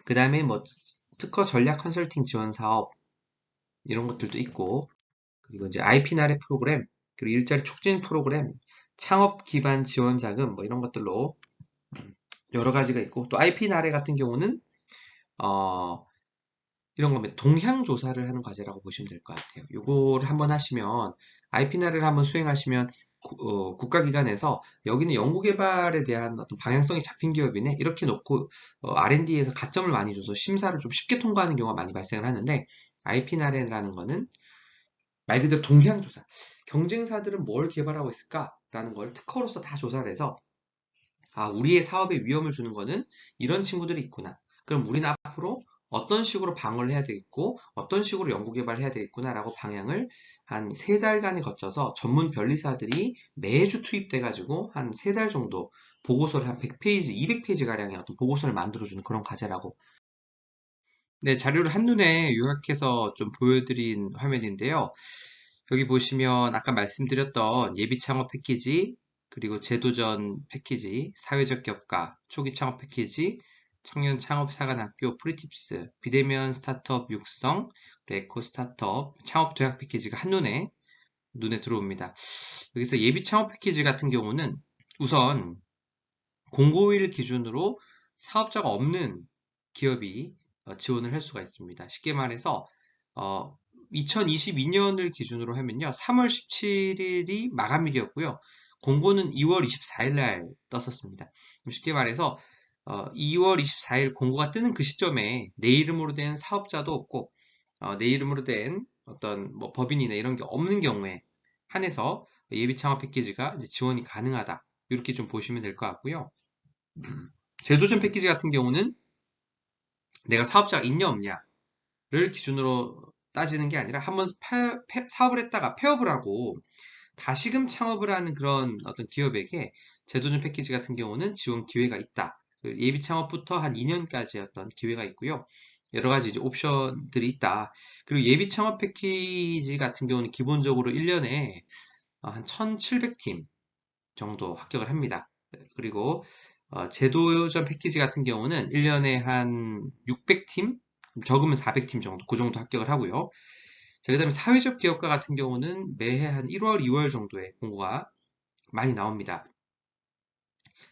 그 다음에 뭐 특허 전략 컨설팅 지원 사업 이런 것들도 있고 그리고 이제 IP 나래 프로그램 그리고 일자리 촉진 프로그램, 창업 기반 지원 자금 뭐 이런 것들로 여러 가지가 있고 또 IP 나래 같은 경우는 이런 거면 동향 조사를 하는 과제라고 보시면 될 것 같아요. 요거를 한번 하시면 IP 나래를 한번 수행하시면 국가기관에서 여기는 연구개발에 대한 어떤 방향성이 잡힌 기업이네 이렇게 놓고 R&D에서 가점을 많이 줘서 심사를 좀 쉽게 통과하는 경우가 많이 발생을 하는데 IP 나래라는 거는 말 그대로 동향조사. 경쟁사들은 뭘 개발하고 있을까라는 걸 특허로서 다 조사를 해서 우리의 사업에 위험을 주는 거는 이런 친구들이 있구나. 그럼 우리는 앞으로 어떤 식으로 방어를 해야 되겠고 어떤 식으로 연구개발을 해야 되겠구나라고 방향을 한 3달간에 거쳐서 전문 변리사들이 매주 투입돼가지고 한 3달 정도 보고서를 한 100페이지, 200페이지 가량의 어떤 보고서를 만들어주는 그런 과제라고. 네, 자료를 한눈에 요약해서 좀 보여드린 화면인데요. 여기 보시면 아까 말씀드렸던 예비 창업 패키지, 그리고 제도전 패키지, 사회적 격가, 초기 창업 패키지, 청년 창업 사관학교 프리팁스, 비대면 스타트업 육성, 에코 스타트업, 창업 도약 패키지가 한눈에 눈에 들어옵니다. 여기서 예비 창업 패키지 같은 경우는 우선 공고일 기준으로 사업자가 없는 기업이 지원을 할 수가 있습니다. 쉽게 말해서 2022년을 기준으로 하면요. 3월 17일이 마감일이었고요. 공고는 2월 24일 날 떴었습니다. 쉽게 말해서 2월 24일 공고가 뜨는 그 시점에 내 이름으로 된 사업자도 없고 내 이름으로 된 어떤 뭐 법인이나 이런 게 없는 경우에 한해서 예비 창업 패키지가 이제 지원이 가능하다. 이렇게 좀 보시면 될 것 같고요. 제도전 패키지 같은 경우는 내가 사업자가 있냐 없냐를 기준으로 따지는 게 아니라 한번 사업을 했다가 폐업을 하고 다시금 창업을 하는 그런 어떤 기업에게 제도전 패키지 같은 경우는 지원 기회가 있다. 예비 창업부터 한 2년까지 어떤 기회가 있고요. 여러 가지 이제 옵션들이 있다. 그리고 예비 창업 패키지 같은 경우는 기본적으로 1년에 한 1,700팀 정도 합격을 합니다. 그리고 제도전 패키지 같은 경우는 1년에 한 600팀, 적으면 400팀 정도, 그 정도 합격을 하고요. 자, 그 다음에 사회적 기업가 같은 경우는 매해 한 1월, 2월 정도에 공고가 많이 나옵니다.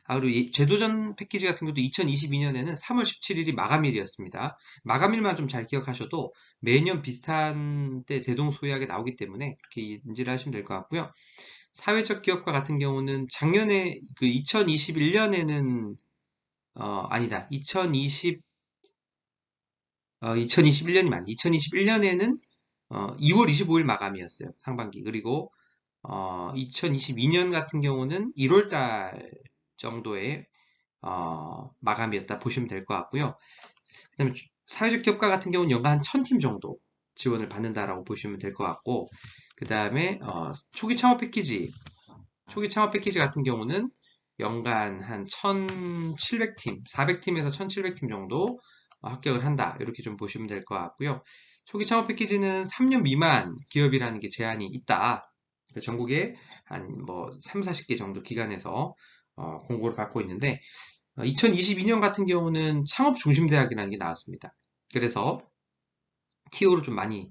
그리고 제도전 패키지 같은 경우도 2022년에는 3월 17일이 마감일이었습니다. 마감일만 좀 잘 기억하셔도 매년 비슷한 때 대동소이하게 나오기 때문에 그렇게 인지를 하시면 될 것 같고요. 사회적 기업가 같은 경우는 작년에 그 2021년에는 아니다. 2021년이 맞네. 2021년에는 2월 25일 마감이었어요. 상반기. 그리고 2022년 같은 경우는 1월달 정도에 마감이었다 보시면 될 것 같고요. 그 다음에 사회적 기업가 같은 경우는 연간 한 1000팀 정도 지원을 받는다라고 보시면 될 것 같고, 그 다음에 초기 창업 패키지 같은 경우는 연간 한 1700팀, 400팀에서 1700팀 정도 합격을 한다. 이렇게 좀 보시면 될 것 같고요. 초기 창업 패키지는 3년 미만 기업이라는 게 제한이 있다. 전국에 한 뭐 3, 40개 정도 기관에서 공고를 받고 있는데, 2022년 같은 경우는 창업 중심 대학이라는 게 나왔습니다. 그래서 TO를 좀 많이,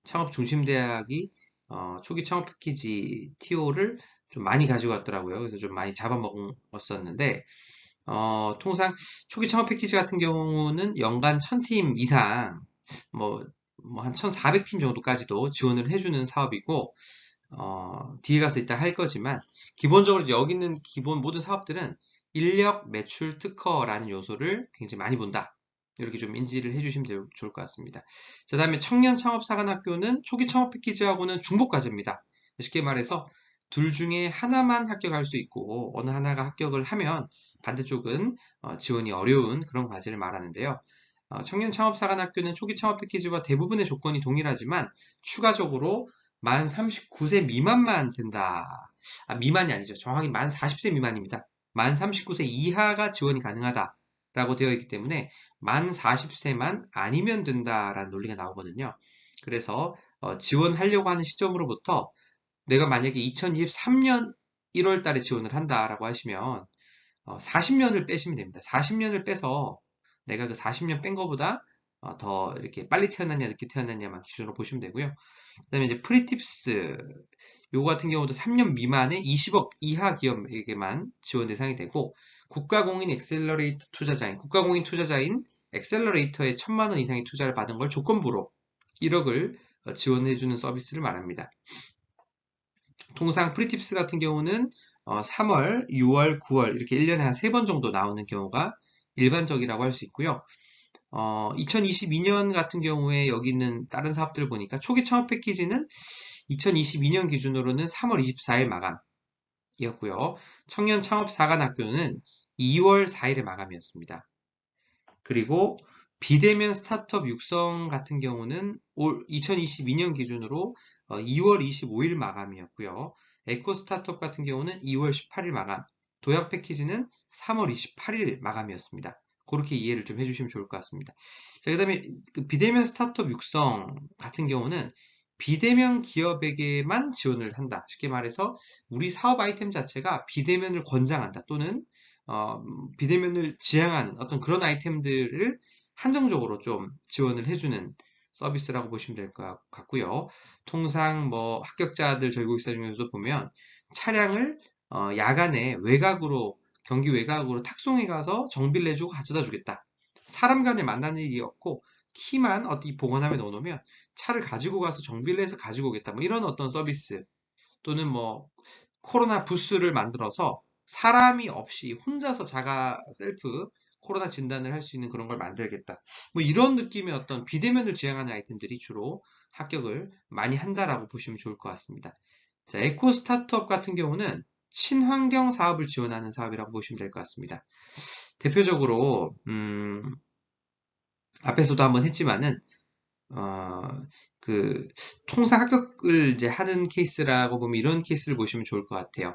창업 중심 대학이 초기 창업 패키지 TO를 좀 많이 가지고 왔더라고요. 그래서 좀 많이 잡아먹었었는데, 통상 초기 창업 패키지 같은 경우는 연간 1000팀 이상, 뭐 한 1400팀 정도까지도 지원을 해주는 사업이고, 뒤에 가서 이따 할 거지만, 기본적으로 여기 있는 기본 모든 사업들은 인력, 매출, 특허라는 요소를 굉장히 많이 본다. 이렇게 좀 인지를 해주시면 좋을 것 같습니다. 자, 다음에 청년 창업사관학교는 초기 창업 패키지하고는 중복과제입니다. 쉽게 말해서 둘 중에 하나만 합격할 수 있고, 어느 하나가 합격을 하면 반대쪽은 지원이 어려운 그런 과제를 말하는데요. 청년 창업사관학교는 초기 창업 패키지와 대부분의 조건이 동일하지만 추가적으로 만 39세 미만만 된다. 미만이 아니죠. 정확히 만 40세 미만입니다. 만 39세 이하가 지원이 가능하다라고 되어 있기 때문에 만 40세만 아니면 된다라는 논리가 나오거든요. 그래서 지원하려고 하는 시점으로부터 내가 만약에 2023년 1월 달에 지원을 한다라고 하시면 40년을 빼시면 됩니다. 40년을 빼서 내가 그 40년 뺀 거보다 더 이렇게 빨리 태어났냐 늦게 태어났냐만 기준으로 보시면 되고요. 그 다음에 이제 프리팁스 요거 같은 경우도 3년 미만의 20억 이하 기업에게만 지원 대상이 되고, 국가공인 엑셀러레이터 투자자인 국가공인 투자자인 엑셀러레이터에 1000만 원 이상의 투자를 받은 걸 조건부로 1억을 지원해주는 서비스를 말합니다. 통상 프리팁스 같은 경우는 3월, 6월, 9월 이렇게 1년에 한 3번 정도 나오는 경우가 일반적이라고 할 수 있고요. 2022년 같은 경우에 여기 있는 다른 사업들 보니까 초기 창업 패키지는 2022년 기준으로는 3월 24일 마감이었고요. 청년 창업 사관학교는 2월 4일에 마감이었습니다. 그리고 비대면 스타트업 육성 같은 경우는 2022년 기준으로 2월 25일 마감이었고요. 에코 스타트업 같은 경우는 2월 18일 마감, 도약 패키지는 3월 28일 마감이었습니다. 그렇게 이해를 좀 해주시면 좋을 것 같습니다. 자, 그 다음에 비대면 스타트업 육성 같은 경우는 비대면 기업에게만 지원을 한다. 쉽게 말해서 우리 사업 아이템 자체가 비대면을 권장한다. 또는 비대면을 지향하는 어떤 그런 아이템들을 한정적으로 좀 지원을 해주는 서비스라고 보시면 될 것 같고요. 통상 뭐 합격자들 저희 고객사 중에서도 보면 차량을 야간에 외곽으로 경기 외곽으로 탁송해 가서 정비를 해주고 가져다 주겠다. 사람 간에 만나는 일이 없고 키만 어디 보관함에 넣어놓으면 차를 가지고 가서 정비를 해서 가지고 오겠다. 뭐 이런 어떤 서비스, 또는 뭐 코로나 부스를 만들어서 사람이 없이 혼자서 자가 셀프 코로나 진단을 할 수 있는 그런 걸 만들겠다. 뭐 이런 느낌의 어떤 비대면을 지향하는 아이템들이 주로 합격을 많이 한다라고 보시면 좋을 것 같습니다. 자, 에코 스타트업 같은 경우는 친환경 사업을 지원하는 사업이라고 보시면 될 것 같습니다. 대표적으로 앞에서도 한번 했지만은 어, 통상 합격을 이제 하는 케이스라고 보면 이런 케이스를 보시면 좋을 것 같아요.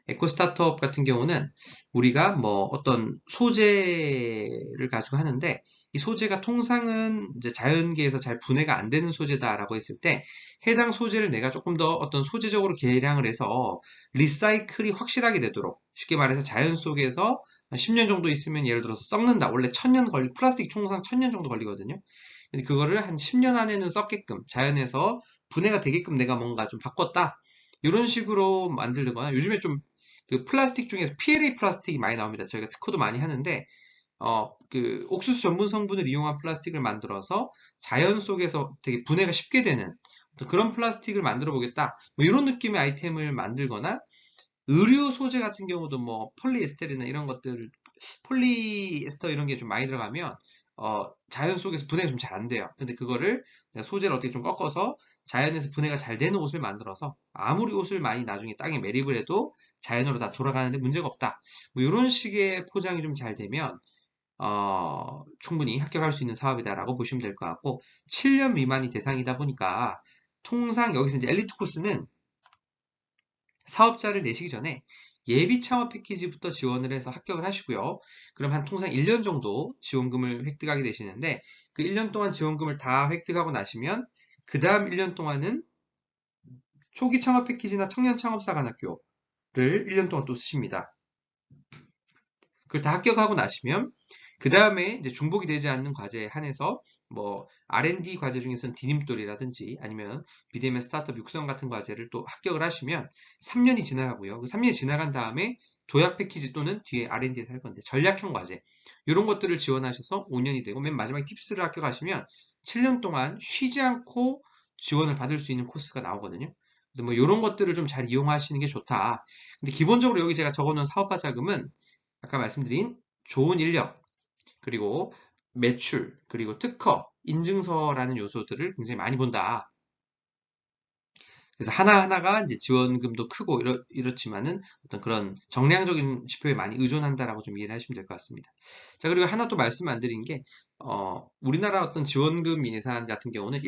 에코 스타트업 같은 경우는 우리가 뭐 어떤 소재를 가지고 하는데, 이 소재가 통상은 이제 자연계에서 잘 분해가 안 되는 소재다라고 했을 때 해당 소재를 내가 조금 더 어떤 소재적으로 개량을 해서 리사이클이 확실하게 되도록, 쉽게 말해서 자연 속에서 10년 정도 있으면 예를 들어서 썩는다. 원래 1000년 플라스틱 통상 1000년 정도 걸리거든요. 근데 그거를 한 10년 안에는 썩게끔 자연에서 분해가 되게끔 내가 뭔가 좀 바꿨다. 이런 식으로 만들거나, 요즘에 좀 그 플라스틱 중에서 PLA 플라스틱이 많이 나옵니다. 저희가 특허도 많이 하는데, 옥수수 전분 성분을 이용한 플라스틱을 만들어서 자연 속에서 되게 분해가 쉽게 되는 그런 플라스틱을 만들어 보겠다. 뭐 이런 느낌의 아이템을 만들거나, 의류 소재 같은 경우도 뭐 폴리에스테르나 이런 것들, 폴리에스터 이런 게 좀 많이 들어가면 자연 속에서 분해가 좀 잘 안 돼요. 근데 그거를 내가 소재를 어떻게 좀 꺾어서 자연에서 분해가 잘 되는 옷을 만들어서 아무리 옷을 많이 나중에 땅에 매립을 해도 자연으로 다 돌아가는데 문제가 없다. 뭐 이런 식의 포장이 좀 잘 되면 충분히 합격할 수 있는 사업이다라고 보시면 될 것 같고 7년 미만이 대상이다 보니까 통상 여기서 이제 엘리트 코스는 사업자를 내시기 전에 예비 창업 패키지부터 지원을 해서 합격을 하시고요. 그럼 한 통상 1년 정도 지원금을 획득하게 되시는데 그 1년 동안 지원금을 다 획득하고 나시면 그 다음 1년 동안은 초기 창업 패키지나 청년 창업사관학교를 1년 동안 또 쓰십니다. 그걸 다 합격하고 나시면 그 다음에 이제 중복이 되지 않는 과제에 한해서 뭐 R&D 과제 중에서는 디딤돌이라든지 아니면 비대면 스타트업 육성 같은 과제를 또 합격을 하시면 3년이 지나가고요. 그 3년이 지나간 다음에 도약 패키지 또는 뒤에 R&D에서 할 건데 전략형 과제 이런 것들을 지원하셔서 5년이 되고 맨 마지막에 팁스를 합격하시면 7년 동안 쉬지 않고 지원을 받을 수 있는 코스가 나오거든요. 그래서 뭐 이런 것들을 좀 잘 이용하시는 게 좋다. 근데 기본적으로 여기 제가 적어놓은 사업화 자금은 아까 말씀드린 좋은 인력, 그리고 매출, 그리고 특허, 인증서라는 요소들을 굉장히 많이 본다. 그래서 하나하나가 이제 지원금도 크고 이렇지만은 어떤 그런 정량적인 지표에 많이 의존한다라고 좀 이해를 하시면 될 것 같습니다. 자, 그리고 하나 또 말씀 안 드린 게, 우리나라 어떤 지원금 예산 같은 경우는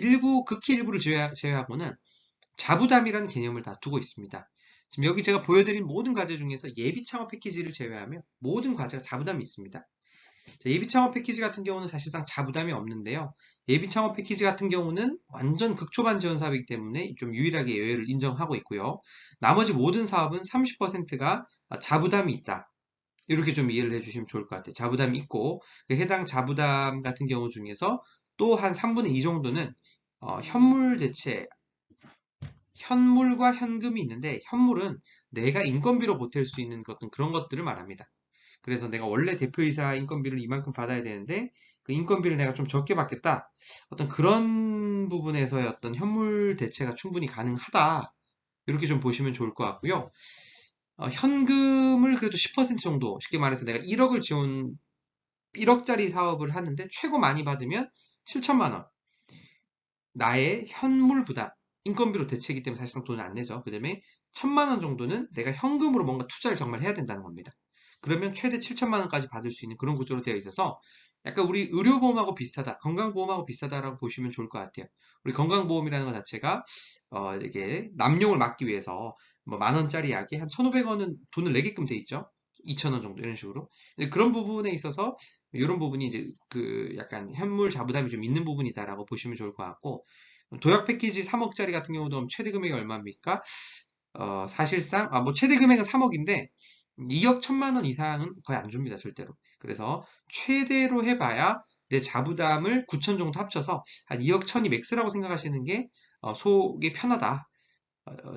극히 일부를 제외하고는 자부담이라는 개념을 다 두고 있습니다. 지금 여기 제가 보여드린 모든 과제 중에서 예비 창업 패키지를 제외하면 모든 과제가 자부담이 있습니다. 예비 창업 패키지 같은 경우는 사실상 자부담이 없는데요. 예비 창업 패키지 같은 경우는 완전 극초반 지원 사업이기 때문에 좀 유일하게 예외를 인정하고 있고요. 나머지 모든 사업은 30%가 자부담이 있다. 이렇게 좀 이해를 해주시면 좋을 것 같아요. 자부담이 있고 그 해당 자부담 같은 경우 중에서 또 한 3분의 2 정도는 현물 대체, 현물과 현금이 있는데 현물은 내가 인건비로 보탤 수 있는 그런 것들을 말합니다. 그래서 내가 원래 대표이사 인건비를 이만큼 받아야 되는데 그 인건비를 내가 좀 적게 받겠다. 어떤 그런 부분에서의 어떤 현물 대체가 충분히 가능하다. 이렇게 좀 보시면 좋을 것 같고요. 현금을 그래도 10% 정도, 쉽게 말해서 내가 1억짜리 사업을 하는데 최고 많이 받으면 7천만 원. 나의 현물 부담, 인건비로 대체이기 때문에 사실상 돈을 안 내죠. 그 다음에 1,000만 원 정도는 내가 현금으로 뭔가 투자를 정말 해야 된다는 겁니다. 그러면 최대 7천만 원까지 받을 수 있는 그런 구조로 되어 있어서 약간 우리 의료보험하고 비슷하다, 건강보험하고 비슷하다라고 보시면 좋을 것 같아요. 우리 건강보험이라는 것 자체가 이게 남용을 막기 위해서 뭐 10,000원짜리 약에 한 1,500원은 돈을 내게끔 돼 있죠. 2,000원 정도 이런 식으로. 그런 부분에 있어서 이런 부분이 이제 그 약간 현물 자부담이 좀 있는 부분이다라고 보시면 좋을 것 같고 도약 패키지 3억짜리 같은 경우도 최대 금액이 얼마입니까? 사실상 뭐 최대 금액은 3억인데 2억 1,000만 원 이상은 거의 안 줍니다, 절대로. 그래서 최대로 해봐야 내 자부담을 9천 정도 합쳐서 한 2억 1,000이 맥스라고 생각하시는 게 속이 편하다.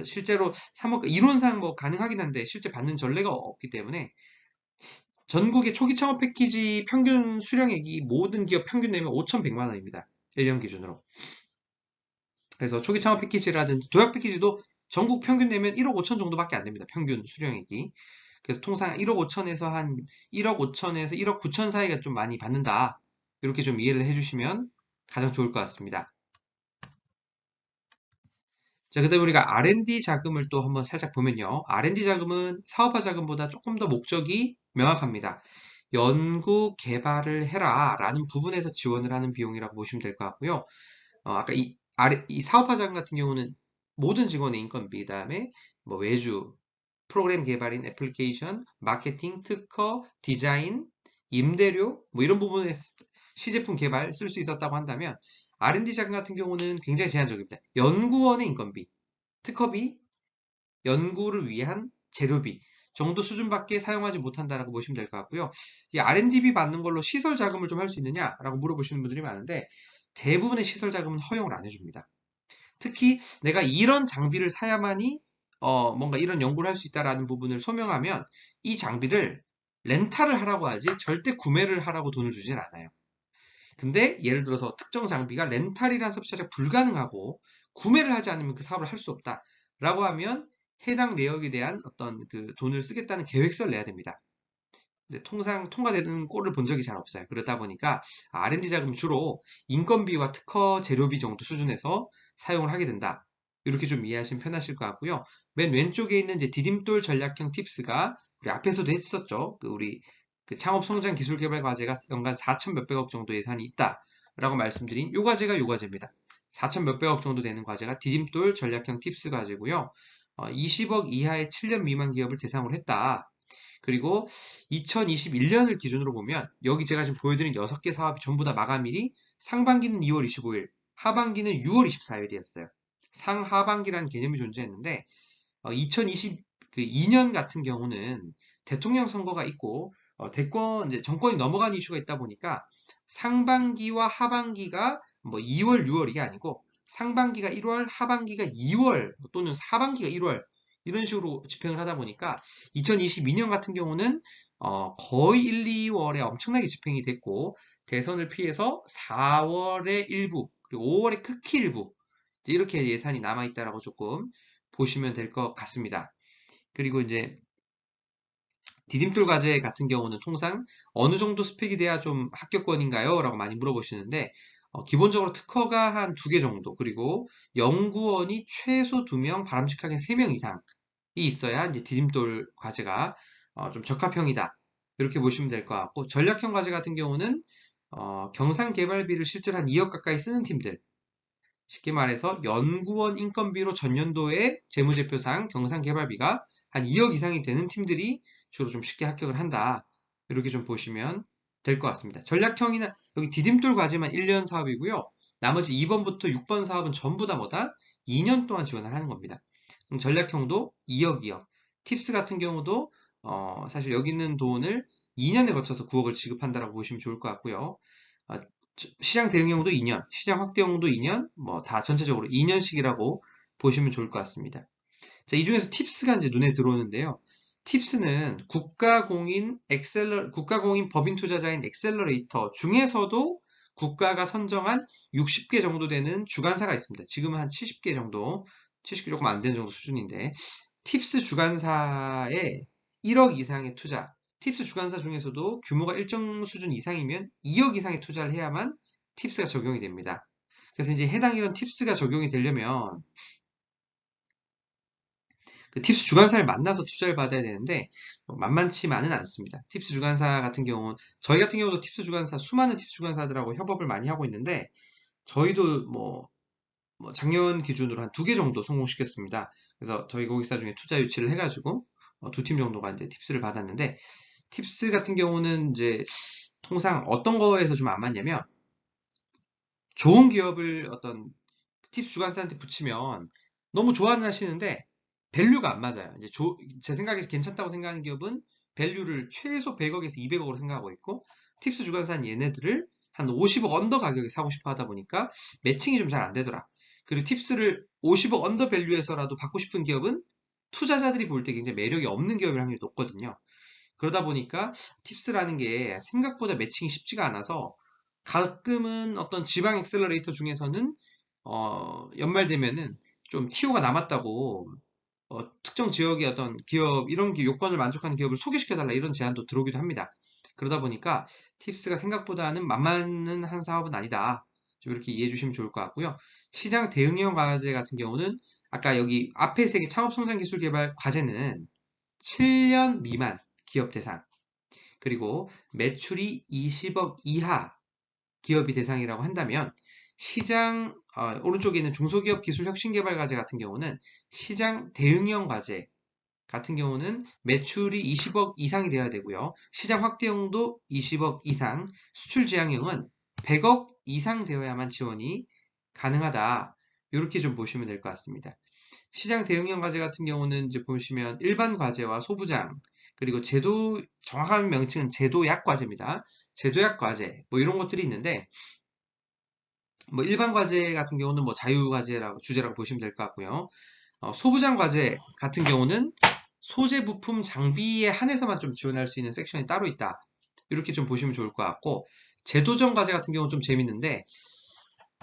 실제로 3억 이론상 뭐 가능하긴 한데 실제 받는 전례가 없기 때문에 전국의 초기 창업 패키지 평균 수령액이 모든 기업 평균 내면 5,100만 원입니다. 1년 기준으로. 그래서 초기 창업 패키지라든지 도약 패키지도 전국 평균 내면 1억 5천 정도밖에 안 됩니다. 평균 수령액이. 그래서 통상 1억 5천에서 한 1억 5천에서 1억 9천 사이가 좀 많이 받는다. 이렇게 좀 이해를 해주시면 가장 좋을 것 같습니다. 자, 그 다음에 우리가 R&D 자금을 또 한번 살짝 보면요. R&D 자금은 사업화 자금보다 조금 더 목적이 명확합니다. 연구 개발을 해라 라는 부분에서 지원을 하는 비용이라고 보시면 될 것 같고요. 아까 이 사업화 자금 같은 경우는 모든 직원의 인건비, 그 다음에 뭐 외주, 프로그램 개발인 애플리케이션, 마케팅, 특허, 디자인, 임대료, 뭐 이런 부분에 시제품 개발 쓸 수 있었다고 한다면 R&D 자금 같은 경우는 굉장히 제한적입니다. 연구원의 인건비, 특허비, 연구를 위한 재료비 정도 수준밖에 사용하지 못한다라고 보시면 될 것 같고요. 이 R&D비 받는 걸로 시설 자금을 좀 할 수 있느냐라고 물어보시는 분들이 많은데 대부분의 시설 자금은 허용을 안 해줍니다. 특히 내가 이런 장비를 사야만이 뭔가 이런 연구를 할 수 있다라는 부분을 소명하면 이 장비를 렌탈을 하라고 하지 절대 구매를 하라고 돈을 주진 않아요. 근데 예를 들어서 특정 장비가 렌탈이라는 서비스 자체가 불가능하고 구매를 하지 않으면 그 사업을 할 수 없다라고 하면 해당 내역에 대한 어떤 그 돈을 쓰겠다는 계획서를 내야 됩니다. 근데 통상 통과되는 꼴을 본 적이 잘 없어요. 그러다 보니까 R&D 자금 주로 인건비와 특허 재료비 정도 수준에서 사용을 하게 된다. 이렇게 좀 이해하시면 편하실 것 같고요. 맨 왼쪽에 있는 이제 디딤돌 전략형 팁스가 우리 앞에서도 했었죠. 우리 창업 성장 기술 개발 과제가 연간 4천 몇백억 정도 예산이 있다라고 말씀드린 요 과제가 요 과제입니다. 4천 몇백억 정도 되는 과제가 디딤돌 전략형 팁스 과제고요. 20억 이하의 7년 미만 기업을 대상으로 했다. 그리고 2021년을 기준으로 보면 여기 제가 지금 보여드린 6개 사업이 전부 다 마감일이 상반기는 2월 25일, 하반기는 6월 24일이었어요. 상하반기라는 개념이 존재했는데 2022년 같은 경우는 대통령 선거가 있고 이제 정권이 넘어간 이슈가 있다 보니까 상반기와 하반기가 뭐 2월, 6월이 아니고 상반기가 1월, 하반기가 2월 또는 하반기가 1월 이런 식으로 집행을 하다 보니까 2022년 같은 경우는 거의 1, 2월에 엄청나게 집행이 됐고 대선을 피해서 4월의 일부 그리고 5월의 극히 일부 이렇게 예산이 남아있다라고 조금 보시면 될 것 같습니다. 그리고 이제 디딤돌 과제 같은 경우는 통상 어느 정도 스펙이 돼야 좀 합격권인가요? 라고 많이 물어보시는데 기본적으로 특허가 한 2개 정도 그리고 연구원이 최소 2명, 바람직하게 3명 이상이 있어야 이제 디딤돌 과제가 좀 적합형이다. 이렇게 보시면 될 것 같고 전략형 과제 같은 경우는 경상 개발비를 실제로 한 2억 가까이 쓰는 팀들 쉽게 말해서 연구원 인건비로 전년도에 재무제표상 경상 개발비가 한 2억 이상이 되는 팀들이 주로 좀 쉽게 합격을 한다. 이렇게 좀 보시면 될 것 같습니다. 전략형이나 여기 디딤돌 과제만 1년 사업이고요. 나머지 2번부터 6번 사업은 전부 다 뭐다? 2년 동안 지원을 하는 겁니다. 그럼 전략형도 2억, 2억. 팁스 같은 경우도 사실 여기 있는 돈을 2년에 거쳐서 9억을 지급한다라고 보시면 좋을 것 같고요. 시장 대응형도 2년, 시장 확대형도 2년, 뭐 다 전체적으로 2년씩이라고 보시면 좋을 것 같습니다. 자, 이 중에서 팁스가 이제 눈에 들어오는데요. 팁스는 국가공인 법인 투자자인 엑셀러레이터 중에서도 국가가 선정한 60개 정도 되는 주관사가 있습니다. 지금은 한 70개 정도, 70개 조금 안 되는 정도 수준인데, 팁스 주관사에 1억 이상의 투자, 팁스 주관사 중에서도 규모가 일정 수준 이상이면 2억 이상의 투자를 해야만 팁스가 적용이 됩니다. 그래서 이제 해당 이런 팁스가 적용이 되려면 그 팁스 주관사를 만나서 투자를 받아야 되는데 만만치만은 않습니다. 팁스 주관사 같은 경우는 저희 같은 경우도 팁스 주관사 수많은 팁스 주관사들하고 협업을 많이 하고 있는데 저희도 뭐 작년 기준으로 한 2개 정도 성공시켰습니다. 그래서 저희 고객사 중에 투자 유치를 해가지고 2팀 정도가 이제 팁스를 받았는데 팁스 같은 경우는 이제 통상 어떤 거에서 좀 안 맞냐면 좋은 기업을 어떤 팁스 주관사한테 붙이면 너무 좋아는 하시는데 밸류가 안 맞아요. 이제 제 생각에 괜찮다고 생각하는 기업은 밸류를 최소 100억에서 200억으로 생각하고 있고 팁스 주관사는 얘네들을 한 50억 언더 가격에 사고 싶어 하다 보니까 매칭이 좀 잘 안 되더라. 그리고 팁스를 50억 언더 밸류에서라도 받고 싶은 기업은 투자자들이 볼 때 굉장히 매력이 없는 기업일 확률이 높거든요. 그러다 보니까 팁스라는 게 생각보다 매칭이 쉽지가 않아서 가끔은 어떤 지방 엑셀러레이터 중에서는 연말 되면은 좀 TO가 남았다고 특정 지역의 어떤 기업 이런 요건을 만족하는 기업을 소개시켜달라 이런 제안도 들어오기도 합니다. 그러다 보니까 팁스가 생각보다는 만만한 한 사업은 아니다. 좀 이렇게 이해해 주시면 좋을 것 같고요. 시장 대응형 과제 같은 경우는 아까 여기 앞에 3개 창업성장기술개발 과제는 7년 미만 기업 대상 그리고 매출이 20억 이하 기업이 대상이라고 한다면 시장 오른쪽에 있는 중소기업 기술 혁신개발 과제 같은 경우는 시장 대응형 과제 같은 경우는 매출이 20억 이상이 되어야 되고요. 시장 확대형도 20억 이상, 수출 지향형은 100억 이상 되어야만 지원이 가능하다. 이렇게 좀 보시면 될 것 같습니다. 시장 대응형 과제 같은 경우는 이제 보시면 일반 과제와 소부장 그리고 정확한 명칭은 제도약 과제입니다. 제도약 과제 뭐 이런 것들이 있는데 뭐 일반 과제 같은 경우는 뭐 자유 과제라고 주제라고 보시면 될 것 같고요. 소부장 과제 같은 경우는 소재 부품 장비에 한해서만 좀 지원할 수 있는 섹션이 따로 있다. 이렇게 좀 보시면 좋을 것 같고 제도전 과제 같은 경우는 좀 재밌는데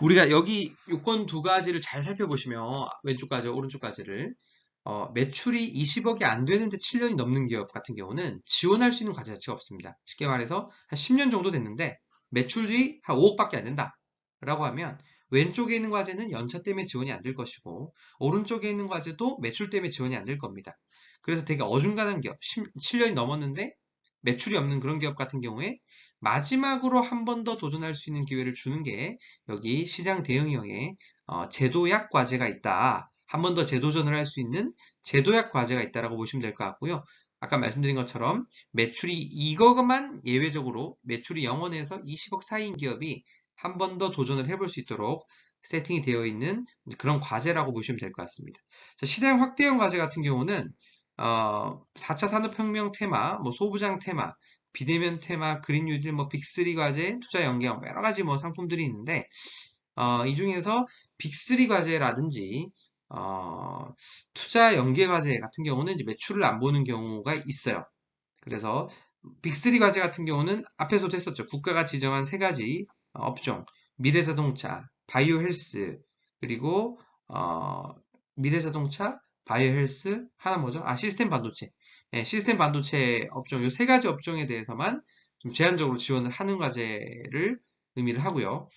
우리가 여기 요건 2가지를 잘 살펴보시면 왼쪽 과제, 오른쪽 과제를 매출이 20억이 안 되는데 7년이 넘는 기업 같은 경우는 지원할 수 있는 과제 자체가 없습니다. 쉽게 말해서 한 10년 정도 됐는데 매출이 한 5억밖에 안 된다. 라고 하면 왼쪽에 있는 과제는 연차 때문에 지원이 안 될 것이고 오른쪽에 있는 과제도 매출 때문에 지원이 안 될 겁니다. 그래서 되게 어중간한 기업, 7년이 넘었는데 매출이 없는 그런 기업 같은 경우에 마지막으로 한 번 더 도전할 수 있는 기회를 주는 게 여기 시장 대응형의 제도약 과제가 있다. 한 번 더 재도전을 할 수 있는 제도약 과제가 있다라고 보시면 될 것 같고요. 아까 말씀드린 것처럼 매출이 이거만 예외적으로 매출이 0원에서 20억 사이인 기업이 한 번 더 도전을 해볼 수 있도록 세팅이 되어 있는 그런 과제라고 보시면 될 것 같습니다. 자, 시장 확대형 과제 같은 경우는 4차 산업혁명 테마, 뭐 소부장 테마, 비대면 테마, 그린 뉴딜, 뭐 빅3 과제, 투자 연계형 여러 가지 뭐 상품들이 있는데 이 중에서 빅3 과제라든지 투자 연계 과제 같은 경우는 이제 매출을 안 보는 경우가 있어요. 그래서 빅3 과제 같은 경우는 앞에서도 했었죠. 국가가 지정한 세 가지 업종, 미래자동차, 바이오 헬스, 그리고 미래자동차, 바이오 헬스, 하나 뭐죠? 시스템 반도체. 네, 시스템 반도체 업종, 이 세 가지 업종에 대해서만 좀 제한적으로 지원을 하는 과제를 의미를 하고요.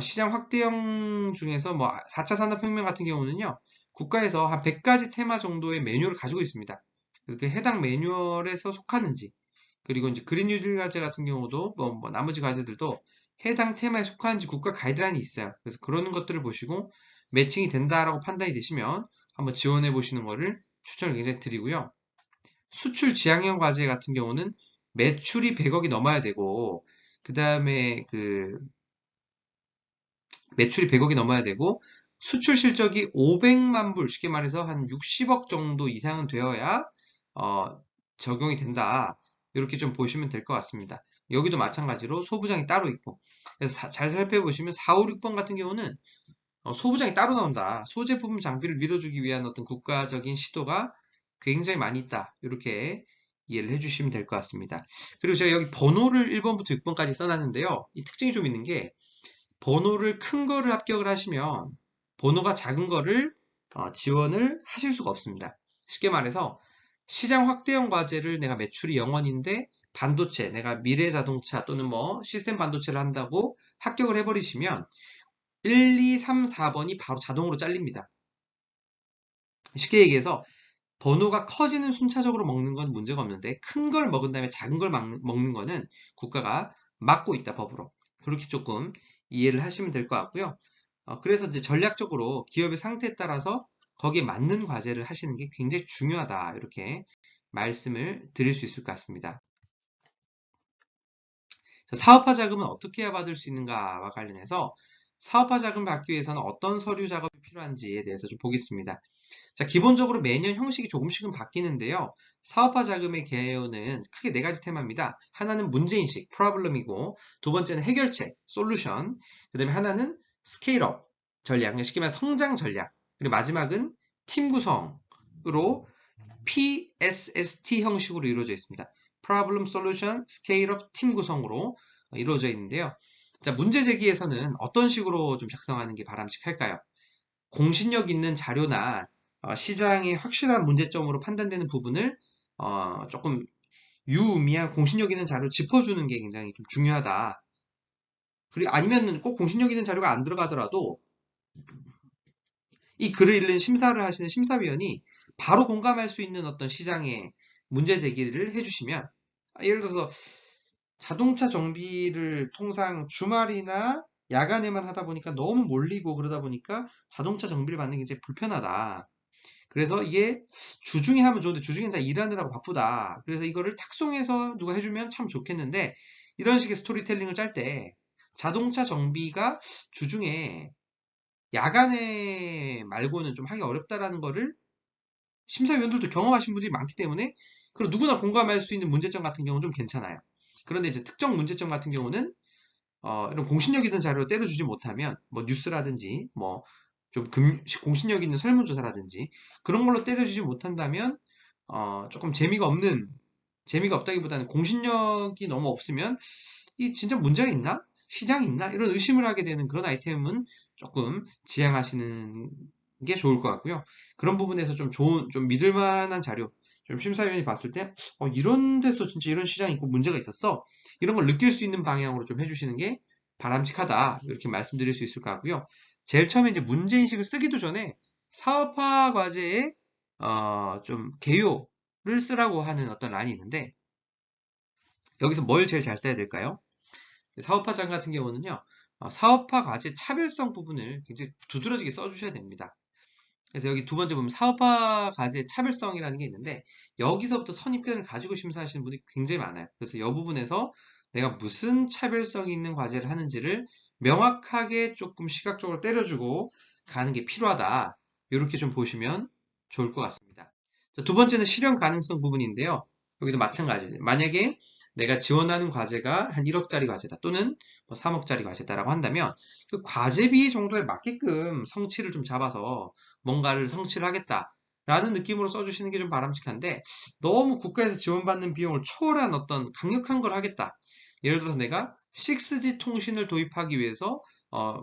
시장 확대형 중에서 뭐 4차 산업혁명 같은 경우는요, 국가에서 한 100가지 테마 정도의 매뉴얼을 가지고 있습니다. 그래서 그 해당 매뉴얼에서 속하는지, 그리고 이제 그린 뉴딜 과제 같은 경우도 뭐 나머지 과제들도 해당 테마에 속하는지 국가 가이드라인이 있어요. 그래서 그런 것들을 보시고 매칭이 된다라고 판단이 되시면 한번 지원해 보시는 거를 추천을 굉장히 드리고요. 수출 지향형 과제 같은 경우는 매출이 100억이 넘어야 되고, 그 다음에 매출이 100억이 넘어야 되고, 수출 실적이 500만 불, 쉽게 말해서 한 60억 정도 이상은 되어야 적용이 된다. 이렇게 좀 보시면 될 것 같습니다. 여기도 마찬가지로 소부장이 따로 있고, 그래서 잘 살펴보시면 4, 5, 6번 같은 경우는 소부장이 따로 나온다. 소재 부품 장비를 밀어주기 위한 어떤 국가적인 시도가 굉장히 많이 있다. 이렇게 이해를 해주시면 될 것 같습니다. 그리고 제가 여기 번호를 1번부터 6번까지 써놨는데요. 이 특징이 좀 있는 게 번호를 큰 거를 합격을 하시면 번호가 작은 거를 지원을 하실 수가 없습니다. 쉽게 말해서 시장 확대형 과제를 내가 매출이 0원인데 반도체, 내가 미래자동차 또는 뭐 시스템 반도체를 한다고 합격을 해버리시면 1, 2, 3, 4번이 바로 자동으로 잘립니다. 쉽게 얘기해서 번호가 커지는 순차적으로 먹는 건 문제가 없는데 큰 걸 먹은 다음에 작은 걸 먹는 거는 국가가 막고 있다, 법으로. 그렇게 조금 이해를 하시면 될 것 같고요. 그래서 이제 전략적으로 기업의 상태에 따라서 거기에 맞는 과제를 하시는 게 굉장히 중요하다. 이렇게 말씀을 드릴 수 있을 것 같습니다. 자, 사업화 자금은 어떻게 해야 받을 수 있는가와 관련해서 사업화 자금 받기 위해서는 어떤 서류 작업이 필요한지에 대해서 좀 보겠습니다. 자, 기본적으로 매년 형식이 조금씩은 바뀌는데요. 사업화 자금의 개요는 크게 네 가지 테마입니다. 하나는 문제인식, 프로블럼이고, 두 번째는 해결책, 솔루션, 그 다음에 하나는 스케일업, 전략, 쉽게 말해 성장 전략, 그리고 마지막은 팀 구성으로 PSST 형식으로 이루어져 있습니다. Problem Solution Scale Up 팀 구성으로 이루어져 있는데요. 자, 문제 제기에서는 어떤 식으로 좀 작성하는 게 바람직할까요? 공신력 있는 자료나 시장의 확실한 문제점으로 판단되는 부분을 조금 유의미한 공신력 있는 자료를 짚어주는 게 굉장히 좀 중요하다. 그리고 아니면 꼭 공신력 있는 자료가 안 들어가더라도 이 글을 읽는 심사를 하시는 심사위원이 바로 공감할 수 있는 어떤 시장의 문제 제기를 해주시면, 예를 들어서 자동차 정비를 통상 주말이나 야간에만 하다 보니까 너무 몰리고 그러다 보니까 자동차 정비를 받는 게 굉장히 불편하다. 그래서 이게 주중에 하면 좋은데 주중엔 다 일하느라고 바쁘다. 그래서 이거를 탁송해서 누가 해주면 참 좋겠는데, 이런 식의 스토리텔링을 짤 때 자동차 정비가 주중에 야간에 말고는 좀 하기 어렵다라는 거를 심사위원들도 경험하신 분들이 많기 때문에, 그리고 누구나 공감할 수 있는 문제점 같은 경우는 좀 괜찮아요. 그런데 이제 특정 문제점 같은 경우는 이런 공신력 있는 자료를 때려주지 못하면 뭐 뉴스라든지 뭐 좀 공신력 있는 설문조사라든지 그런 걸로 때려주지 못한다면 조금 재미가 없다기보다는 공신력이 너무 없으면 이 진짜 문제가 있나? 시장이 있나? 이런 의심을 하게 되는 그런 아이템은 조금 지양하시는 게 좋을 것 같고요. 그런 부분에서 좀 좋은, 좀 믿을 만한 자료, 좀 심사위원이 봤을 때, 이런 데서 진짜 이런 시장이 있고 문제가 있었어. 이런 걸 느낄 수 있는 방향으로 좀 해주시는 게 바람직하다. 이렇게 말씀드릴 수 있을 것 같고요. 제일 처음에 이제 문제인식을 쓰기도 전에 사업화 과제에, 좀 개요를 쓰라고 하는 어떤 란이 있는데, 여기서 뭘 제일 잘 써야 될까요? 사업화장 같은 경우는요, 사업화 과제 차별성 부분을 굉장히 두드러지게 써주셔야 됩니다. 그래서 여기 두 번째 보면 사업화 과제 차별성이라는 게 있는데, 여기서부터 선입견을 가지고 심사하시는 분이 굉장히 많아요. 그래서 이 부분에서 내가 무슨 차별성이 있는 과제를 하는지를 명확하게 조금 시각적으로 때려주고 가는 게 필요하다. 이렇게 좀 보시면 좋을 것 같습니다. 자, 두 번째는 실현 가능성 부분인데요. 여기도 마찬가지예요. 만약에 내가 지원하는 과제가 한 1억짜리 과제다 또는 뭐 3억짜리 과제다라고 한다면 그 과제비 정도에 맞게끔 성취를 좀 잡아서 뭔가를 성취를 하겠다라는 느낌으로 써주시는 게 좀 바람직한데, 너무 국가에서 지원받는 비용을 초월한 어떤 강력한 걸 하겠다. 예를 들어서 내가 6G 통신을 도입하기 위해서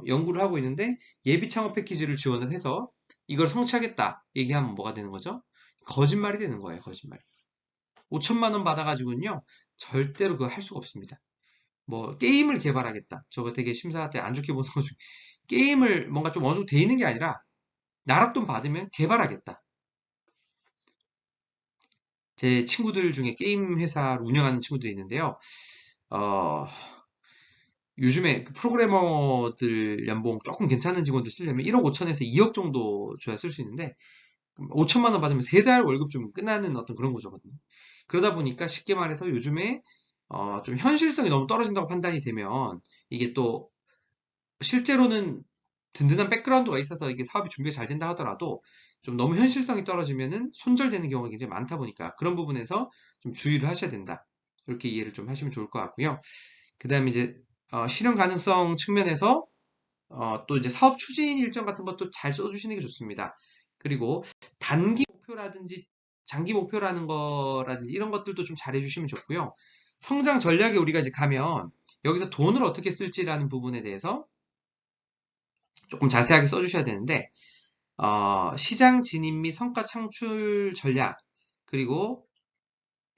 연구를 하고 있는데 예비 창업 패키지를 지원을 해서 이걸 성취하겠다 얘기하면 뭐가 되는 거죠? 거짓말이 되는 거예요, 거짓말. 5천만 원 받아가지고는요, 절대로 그거 할 수가 없습니다. 뭐 게임을 개발하겠다. 저거 되게 심사 때 안 좋게 보는 거 중, 게임을 뭔가 좀 어느 정도 돼 있는 게 아니라 나랏돈 받으면 개발하겠다. 제 친구들 중에 게임 회사를 운영하는 친구들이 있는데요. 어, 요즘에 그 프로그래머들 연봉 조금 괜찮은 직원들 쓰려면 1억 5천에서 2억 정도 줘야 쓸 수 있는데 5천만 원 받으면 3달 월급 좀 끝나는 어떤 그런 거거든요. 그러다 보니까 쉽게 말해서 요즘에 좀 현실성이 너무 떨어진다고 판단이 되면 이게 또 실제로는 든든한 백그라운드가 있어서 이게 사업이 준비가 잘 된다 하더라도 좀 너무 현실성이 떨어지면은 손절되는 경우가 굉장히 많다 보니까 그런 부분에서 좀 주의를 하셔야 된다. 이렇게 이해를 좀 하시면 좋을 것 같고요. 그 다음에 이제 실현 가능성 측면에서 또 이제 사업 추진 일정 같은 것도 잘 써주시는 게 좋습니다. 그리고 단기 목표라든지 장기 목표라는 거라든지 이런 것들도 좀 잘 해주시면 좋고요. 성장 전략에 우리가 이제 가면 여기서 돈을 어떻게 쓸지라는 부분에 대해서 조금 자세하게 써주셔야 되는데, 시장 진입 및 성과 창출 전략, 그리고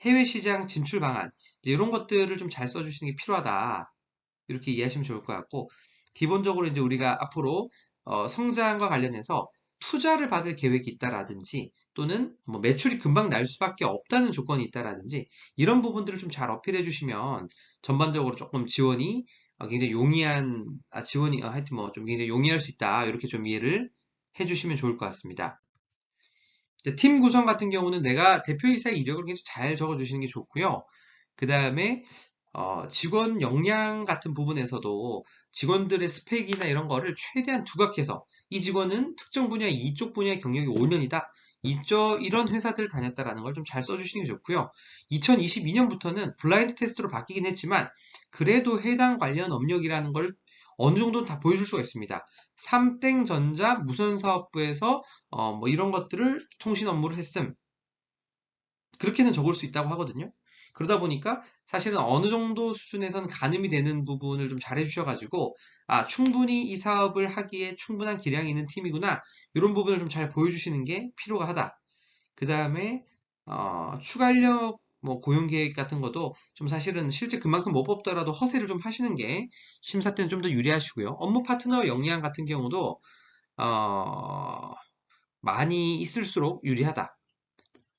해외 시장 진출 방안, 이런 것들을 좀 잘 써주시는 게 필요하다. 이렇게 이해하시면 좋을 것 같고, 기본적으로 이제 우리가 앞으로 성장과 관련해서 투자를 받을 계획이 있다라든지, 또는 뭐 매출이 금방 날 수밖에 없다는 조건이 있다라든지, 이런 부분들을 좀 잘 어필해 주시면 전반적으로 조금 지원이 굉장히 용이한, 지원이, 하여튼 뭐 좀 굉장히 용이할 수 있다. 이렇게 좀 이해를 해 주시면 좋을 것 같습니다. 이제 팀 구성 같은 경우는 내가 대표이사의 이력을 굉장히 잘 적어 주시는 게 좋고요. 그 다음에 직원 역량 같은 부분에서도 직원들의 스펙이나 이런 거를 최대한 두각해서 이 직원은 특정 분야, 이쪽 분야의 경력이 5년이다. 이런 회사들을 다녔다라는 걸 좀 잘 써주시는 게 좋고요. 2022년부터는 블라인드 테스트로 바뀌긴 했지만 그래도 해당 관련 업력이라는 걸 어느 정도는 다 보여줄 수가 있습니다. 삼땡전자 무선사업부에서 뭐 이런 것들을 통신 업무를 했음. 그렇게는 적을 수 있다고 하거든요. 그러다 보니까 사실은 어느 정도 수준에서는 가늠이 되는 부분을 좀 잘 해주셔가지고, 충분히 이 사업을 하기에 충분한 기량이 있는 팀이구나. 이런 부분을 좀 잘 보여주시는 게 필요가 하다. 그 다음에, 추가 인력, 뭐, 고용 계획 같은 것도 좀 사실은 실제 그만큼 못 뽑더라도 허세를 좀 하시는 게 심사 때는 좀 더 유리하시고요. 업무 파트너 역량 같은 경우도, 많이 있을수록 유리하다.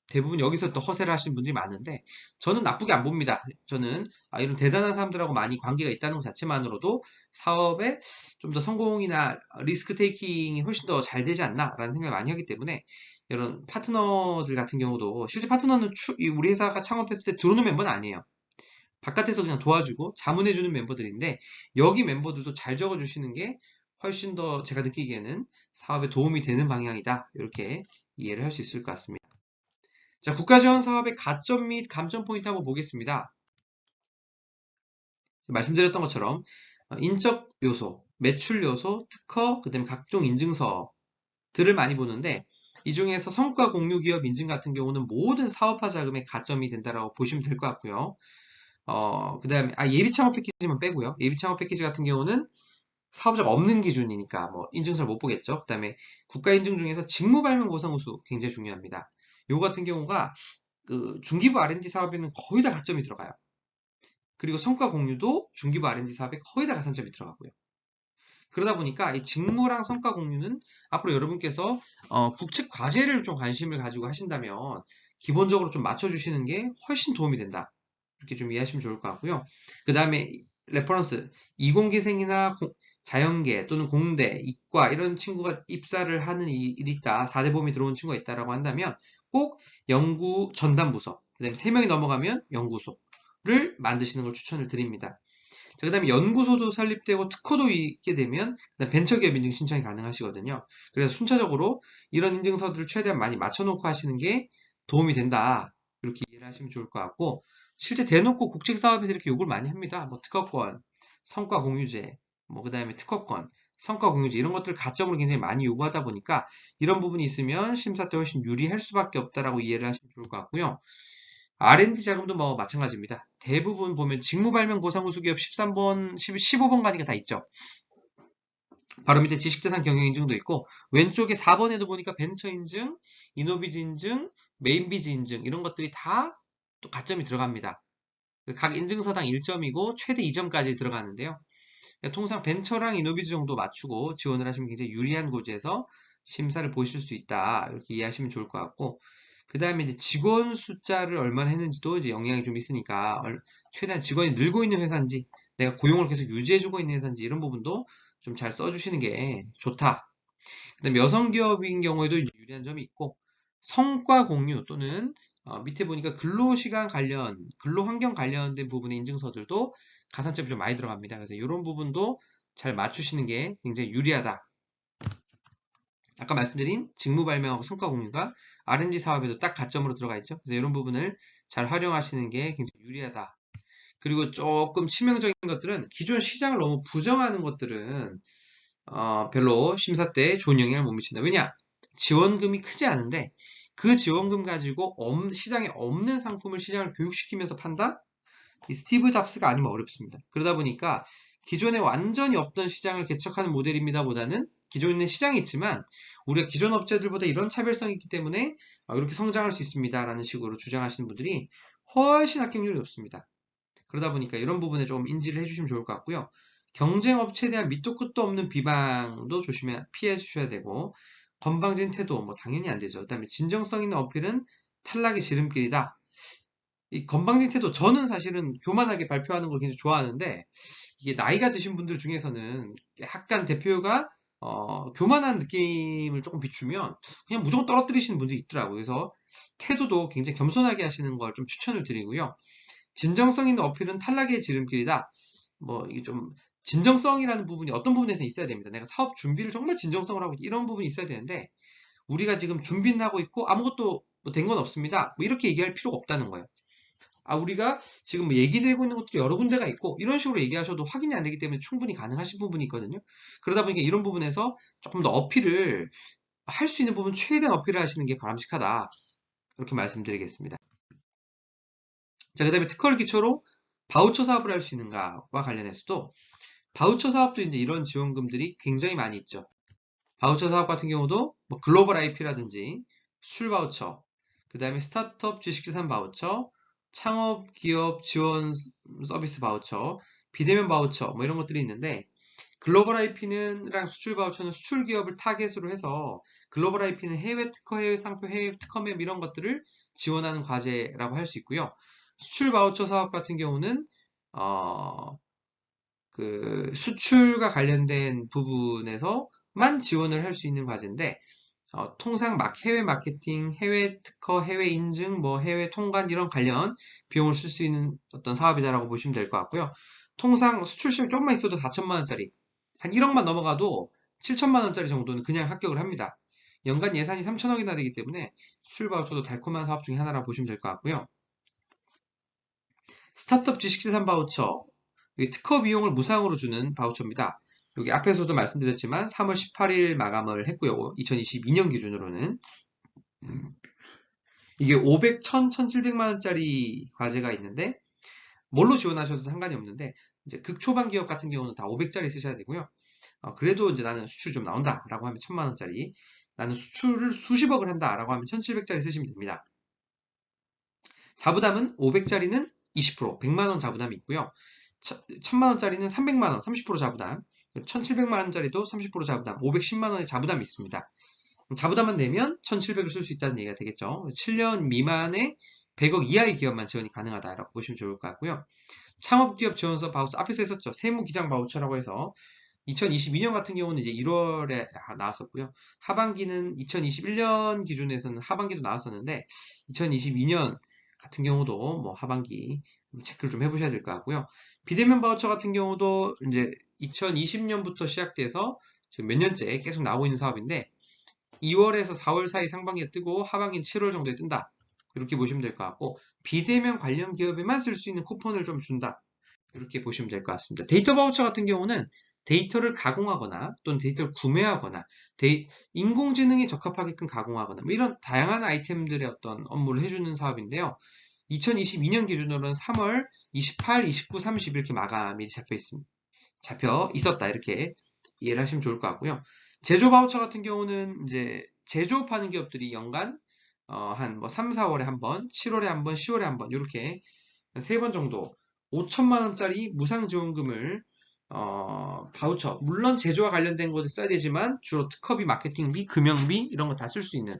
대부분 여기서 또 허세를 하시는 분들이 많은데 저는 나쁘게 안 봅니다. 저는 이런 대단한 사람들하고 많이 관계가 있다는 것 자체만으로도 사업에 좀 더 성공이나 리스크 테이킹이 훨씬 더 잘 되지 않나라는 생각을 많이 하기 때문에 이런 파트너들 같은 경우도 실제 파트너는 우리 회사가 창업했을 때 들어오는 멤버는 아니에요. 바깥에서 그냥 도와주고 자문해주는 멤버들인데 여기 멤버들도 잘 적어주시는 게 훨씬 더 제가 느끼기에는 사업에 도움이 되는 방향이다. 이렇게 이해를 할 수 있을 것 같습니다. 자, 국가지원 사업의 가점 및 감점 포인트 한번 보겠습니다. 말씀드렸던 것처럼 인적 요소, 매출 요소, 특허, 그다음에 각종 인증서들을 많이 보는데 이 중에서 성과 공유 기업 인증 같은 경우는 모든 사업화 자금의 가점이 된다라고 보시면 될 것 같고요. 그다음에 예비 창업 패키지만 빼고요. 예비 창업 패키지 같은 경우는 사업자가 없는 기준이니까 뭐 인증서를 못 보겠죠. 그 다음에 국가 인증 중에서 직무 발명 보상 우수 굉장히 중요합니다. 요거 같은 경우가 그 중기부 R&D 사업에는 거의 다 가점이 들어가요. 그리고 성과 공유도 중기부 R&D 사업에 거의 다 가산점이 들어가고요. 그러다 보니까 이 직무랑 성과 공유는 앞으로 여러분께서 국책 과제를 좀 관심을 가지고 하신다면 기본적으로 좀 맞춰주시는 게 훨씬 도움이 된다. 이렇게 좀 이해하시면 좋을 것 같고요. 그 다음에 레퍼런스, 이공계생이나 자연계 또는 공대, 이과 이런 친구가 입사를 하는 일이 있다. 4대 보험이 들어온 친구가 있다라고 한다면 꼭 연구 전담부서, 그 다음에 3명이 넘어가면 연구소를 만드시는 걸 추천을 드립니다. 자, 그 다음에 연구소도 설립되고 특허도 있게 되면 벤처기업 인증 신청이 가능하시거든요. 그래서 순차적으로 이런 인증서들을 최대한 많이 맞춰놓고 하시는 게 도움이 된다. 이렇게 이해를 하시면 좋을 것 같고, 실제 대놓고 국책사업에서 이렇게 요구를 많이 합니다. 뭐 특허권, 성과공유제, 뭐 그 다음에 특허권, 성과공유제 이런 것들을 가점으로 굉장히 많이 요구하다 보니까 이런 부분이 있으면 심사 때 훨씬 유리할 수밖에 없다라고 이해를 하시면 좋을 것 같고요. R&D 자금도 뭐 마찬가지입니다. 대부분 보면 직무발명 보상우수기업 13번, 15번 가니까 다 있죠. 바로 밑에 지식재산 경영인증도 있고 왼쪽에 4번에도 보니까 벤처인증, 이노비즈 인증, 메인비즈 인증 이런 것들이 다 또 가점이 들어갑니다. 각 인증서당 1점이고 최대 2점까지 들어가는데요. 통상 벤처랑 이노비즈 정도 맞추고 지원을 하시면 굉장히 유리한 고지에서 심사를 보실 수 있다. 이렇게 이해하시면 좋을 것 같고 그 다음에 이제 직원 숫자를 얼마나 했는지도 이제 영향이 좀 있으니까 최대한 직원이 늘고 있는 회사인지 내가 고용을 계속 유지해주고 있는 회사인지 이런 부분도 좀 잘 써주시는 게 좋다. 그다음에 여성 기업인 경우에도 유리한 점이 있고 성과 공유 또는 밑에 보니까 근로시간 관련, 근로환경 관련된 부분의 인증서들도 가산점이 좀 많이 들어갑니다. 그래서 이런 부분도 잘 맞추시는 게 굉장히 유리하다. 아까 말씀드린 직무 발명하고 성과 공유가 R&D 사업에도 딱 가점으로 들어가 있죠. 그래서 이런 부분을 잘 활용하시는 게 굉장히 유리하다. 그리고 조금 치명적인 것들은 기존 시장을 너무 부정하는 것들은 별로 심사 때 좋은 영향을 못 미친다. 왜냐? 지원금이 크지 않은데 그 지원금 가지고 시장에 없는 상품을 시장을 교육시키면서 판다? 이 스티브 잡스가 아니면 어렵습니다. 그러다 보니까 기존에 완전히 없던 시장을 개척하는 모델입니다 보다는 기존에 시장이 있지만 우리가 기존 업체들보다 이런 차별성이 있기 때문에 이렇게 성장할 수 있습니다 라는 식으로 주장하시는 분들이 훨씬 합격률이 높습니다. 그러다 보니까 이런 부분에 좀 인지를 해주시면 좋을 것 같고요. 경쟁 업체에 대한 밑도 끝도 없는 비방도 피해 주셔야 되고 건방진 태도 뭐 당연히 안 되죠. 그다음에 진정성 있는 어필은 탈락의 지름길이다. 이 건방진 태도 저는 사실은 교만하게 발표하는 걸 굉장히 좋아하는데 이게 나이가 드신 분들 중에서는 약간 대표가 교만한 느낌을 조금 비추면 그냥 무조건 떨어뜨리시는 분들이 있더라고요. 그래서 태도도 굉장히 겸손하게 하시는 걸 좀 추천을 드리고요. 진정성 있는 어필은 탈락의 지름길이다. 뭐 이게 좀 진정성이라는 부분이 어떤 부분에서 있어야 됩니다. 내가 사업 준비를 정말 진정성으로 하고 이런 부분이 있어야 되는데 우리가 지금 준비는 하고 있고 아무것도 된 건 없습니다. 뭐 이렇게 얘기할 필요가 없다는 거예요. 우리가 지금 뭐 얘기되고 있는 것들이 여러 군데가 있고 이런 식으로 얘기하셔도 확인이 안 되기 때문에 충분히 가능하신 부분이 있거든요. 그러다 보니까 이런 부분에서 조금 더 어필을 할 수 있는 부분 최대한 어필을 하시는 게 바람직하다. 그렇게 말씀드리겠습니다. 자, 그 다음에 특허를 기초로 바우처 사업을 할 수 있는가와 관련해서도 바우처 사업도 이제 이런 지원금들이 굉장히 많이 있죠. 바우처 사업 같은 경우도 뭐 글로벌 IP라든지 수출 바우처, 그 다음에 스타트업 주식재산 바우처, 창업 기업 지원 서비스 바우처, 비대면 바우처 뭐 이런 것들이 있는데 글로벌 IP랑 수출 바우처는 수출 기업을 타겟으로 해서 글로벌 IP는 해외 특허, 해외 상표, 해외 특허맵 이런 것들을 지원하는 과제라고 할 수 있고요. 수출 바우처 사업 같은 경우는 그 수출과 관련된 부분에서만 지원을 할 수 있는 과제인데 통상 해외 마케팅, 해외 특허, 해외 인증, 뭐 해외 통관 이런 관련 비용을 쓸 수 있는 어떤 사업이다라고 보시면 될 것 같고요. 통상 수출 실력 조금만 있어도 4천만 원짜리, 한 1억만 넘어가도 7천만 원짜리 정도는 그냥 합격을 합니다. 연간 예산이 3천억이나 되기 때문에 수출 바우처도 달콤한 사업 중에 하나라고 보시면 될 것 같고요. 스타트업 지식재산 바우처, 특허 비용을 무상으로 주는 바우처입니다. 여기 앞에서도 말씀드렸지만 3월 18일 마감을 했고요. 2022년 기준으로는 이게 500, 1000, 1700만 원짜리 과제가 있는데 뭘로 지원하셔도 상관이 없는데 이제 극초반 기업 같은 경우는 다 500짜리 쓰셔야 되고요. 그래도 이제 나는 수출이 좀 나온다라고 하면 1,000만 원짜리, 나는 수출을 수십억을 한다라고 하면 1,700짜리 쓰시면 됩니다. 자부담은 500짜리는 20%, 100만 원 자부담이 있고요. 1,000만 원짜리는 300만 원, 30% 자부담, 1,700만 원짜리도 30% 자부담, 510만 원의 자부담이 있습니다. 자부담만 내면 1,700을 쓸 수 있다는 얘기가 되겠죠. 7년 미만의 100억 이하의 기업만 지원이 가능하다라고 보시면 좋을 것 같고요. 창업기업 지원서 바우처, 앞에서 했었죠. 세무기장 바우처라고 해서 2022년 같은 경우는 이제 1월에 나왔었고요. 하반기는 2021년 기준에서는 하반기도 나왔었는데 2022년 같은 경우도 뭐 하반기 체크를 좀 해보셔야 될 것 같고요. 비대면 바우처 같은 경우도 이제 2020년부터 시작돼서 지금 몇 년째 계속 나오고 있는 사업인데 2월에서 4월 사이 상반기에 뜨고 하반기는 7월 정도에 뜬다. 이렇게 보시면 될 것 같고 비대면 관련 기업에만 쓸 수 있는 쿠폰을 좀 준다. 이렇게 보시면 될 것 같습니다. 데이터 바우처 같은 경우는 데이터를 가공하거나 또는 데이터를 구매하거나 인공지능에 적합하게끔 가공하거나 뭐 이런 다양한 아이템들의 어떤 업무를 해주는 사업인데요. 2022년 기준으로는 3월 28, 29, 30 이렇게 마감이 잡혀 있었다. 이렇게 이해를 하시면 좋을 것 같고요. 제조 바우처 같은 경우는 이제 제조업하는 기업들이 연간 한 뭐 3, 4월에 한 번, 7월에 한 번, 10월에 한 번 이렇게 3번 정도 5천만 원짜리 무상지원금을 바우처, 물론 제조와 관련된 것을 써야 되지만 주로 특허비, 마케팅비, 금연비 이런 거 다 쓸 수 있는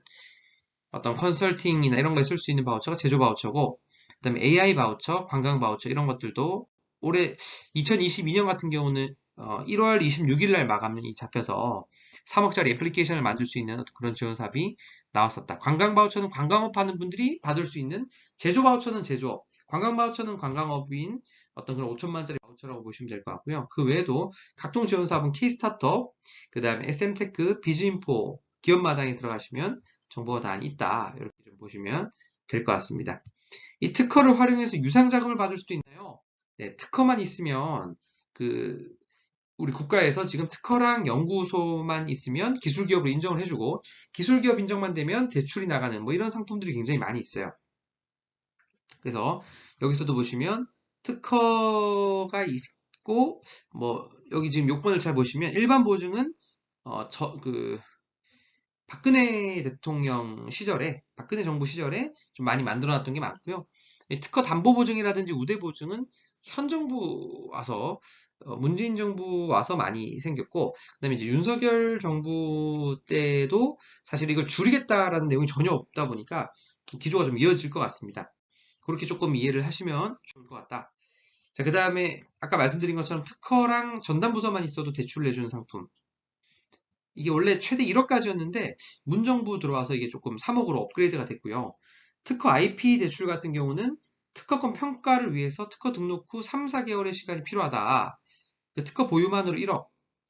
어떤 컨설팅이나 이런 거에 쓸 수 있는 바우처가 제조 바우처고, 그 다음에 AI 바우처, 관광 바우처 이런 것들도 올해 2022년 같은 경우는 1월 26일 날 마감이 잡혀서 3억짜리 애플리케이션을 만들 수 있는 그런 지원 사업이 나왔었다. 관광 바우처는 관광업 하는 분들이 받을 수 있는, 제조 바우처는 제조업, 관광 바우처는 관광업인 어떤 그런 5천만 원짜리 바우처라고 보시면 될 것 같고요. 그 외에도 각종 지원 사업은 K스타트업, 그 다음에 SM테크, 비즈인포, 기업마당에 들어가시면 정보가 다 있다. 이렇게 좀 보시면 될 것 같습니다. 이 특허를 활용해서 유상자금을 받을 수도 있나요? 네, 특허만 있으면 우리 국가에서 지금 특허랑 연구소만 있으면 기술기업으로 인정을 해주고 기술기업 인정만 되면 대출이 나가는 뭐 이런 상품들이 굉장히 많이 있어요. 그래서 여기서도 보시면 특허가 있고 뭐 여기 지금 요건을 잘 보시면 일반 보증은 박근혜 대통령 시절에, 박근혜 정부 시절에 좀 많이 만들어놨던 게 많고요. 특허 담보 보증이라든지 우대 보증은 현 정부 와서, 문재인 정부 와서 많이 생겼고, 그다음에 이제 윤석열 정부 때도 사실 이걸 줄이겠다라는 내용이 전혀 없다 보니까 기조가 좀 이어질 것 같습니다. 그렇게 조금 이해를 하시면 좋을 것 같다. 자, 그 다음에 아까 말씀드린 것처럼 특허랑 전담부서만 있어도 대출을 내주는 상품. 이게 원래 최대 1억까지였는데 문정부 들어와서 이게 조금 3억으로 업그레이드가 됐고요. 특허 IP 대출 같은 경우는 특허권 평가를 위해서 특허 등록 후 3, 4개월의 시간이 필요하다. 그 특허 보유만으로 1억,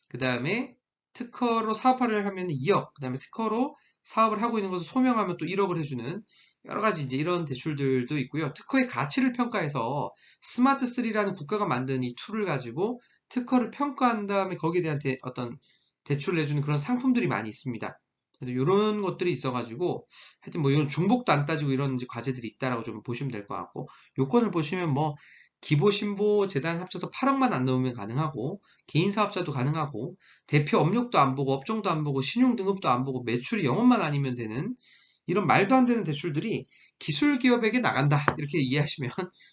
그 다음에 특허로 사업화를 하면 2억, 그 다음에 특허로 사업을 하고 있는 것을 소명하면 또 1억을 해주는 여러 가지 이제 이런 대출들도 있고요. 특허의 가치를 평가해서 스마트3라는 국가가 만든 이 툴을 가지고 특허를 평가한 다음에 거기에 대한 어떤 대출을 해주는 그런 상품들이 많이 있습니다. 그래서 이런 것들이 있어가지고 하여튼 뭐 이런 중복도 안 따지고 이런 과제들이 있다라고 좀 보시면 될 것 같고, 요건을 보시면 뭐 기보, 신보, 재단 합쳐서 8억만 안 넘으면 가능하고, 개인 사업자도 가능하고, 대표 업력도 안 보고, 업종도 안 보고, 신용 등급도 안 보고, 매출이 0원만 아니면 되는 이런 말도 안 되는 대출들이 기술 기업에게 나간다. 이렇게 이해하시면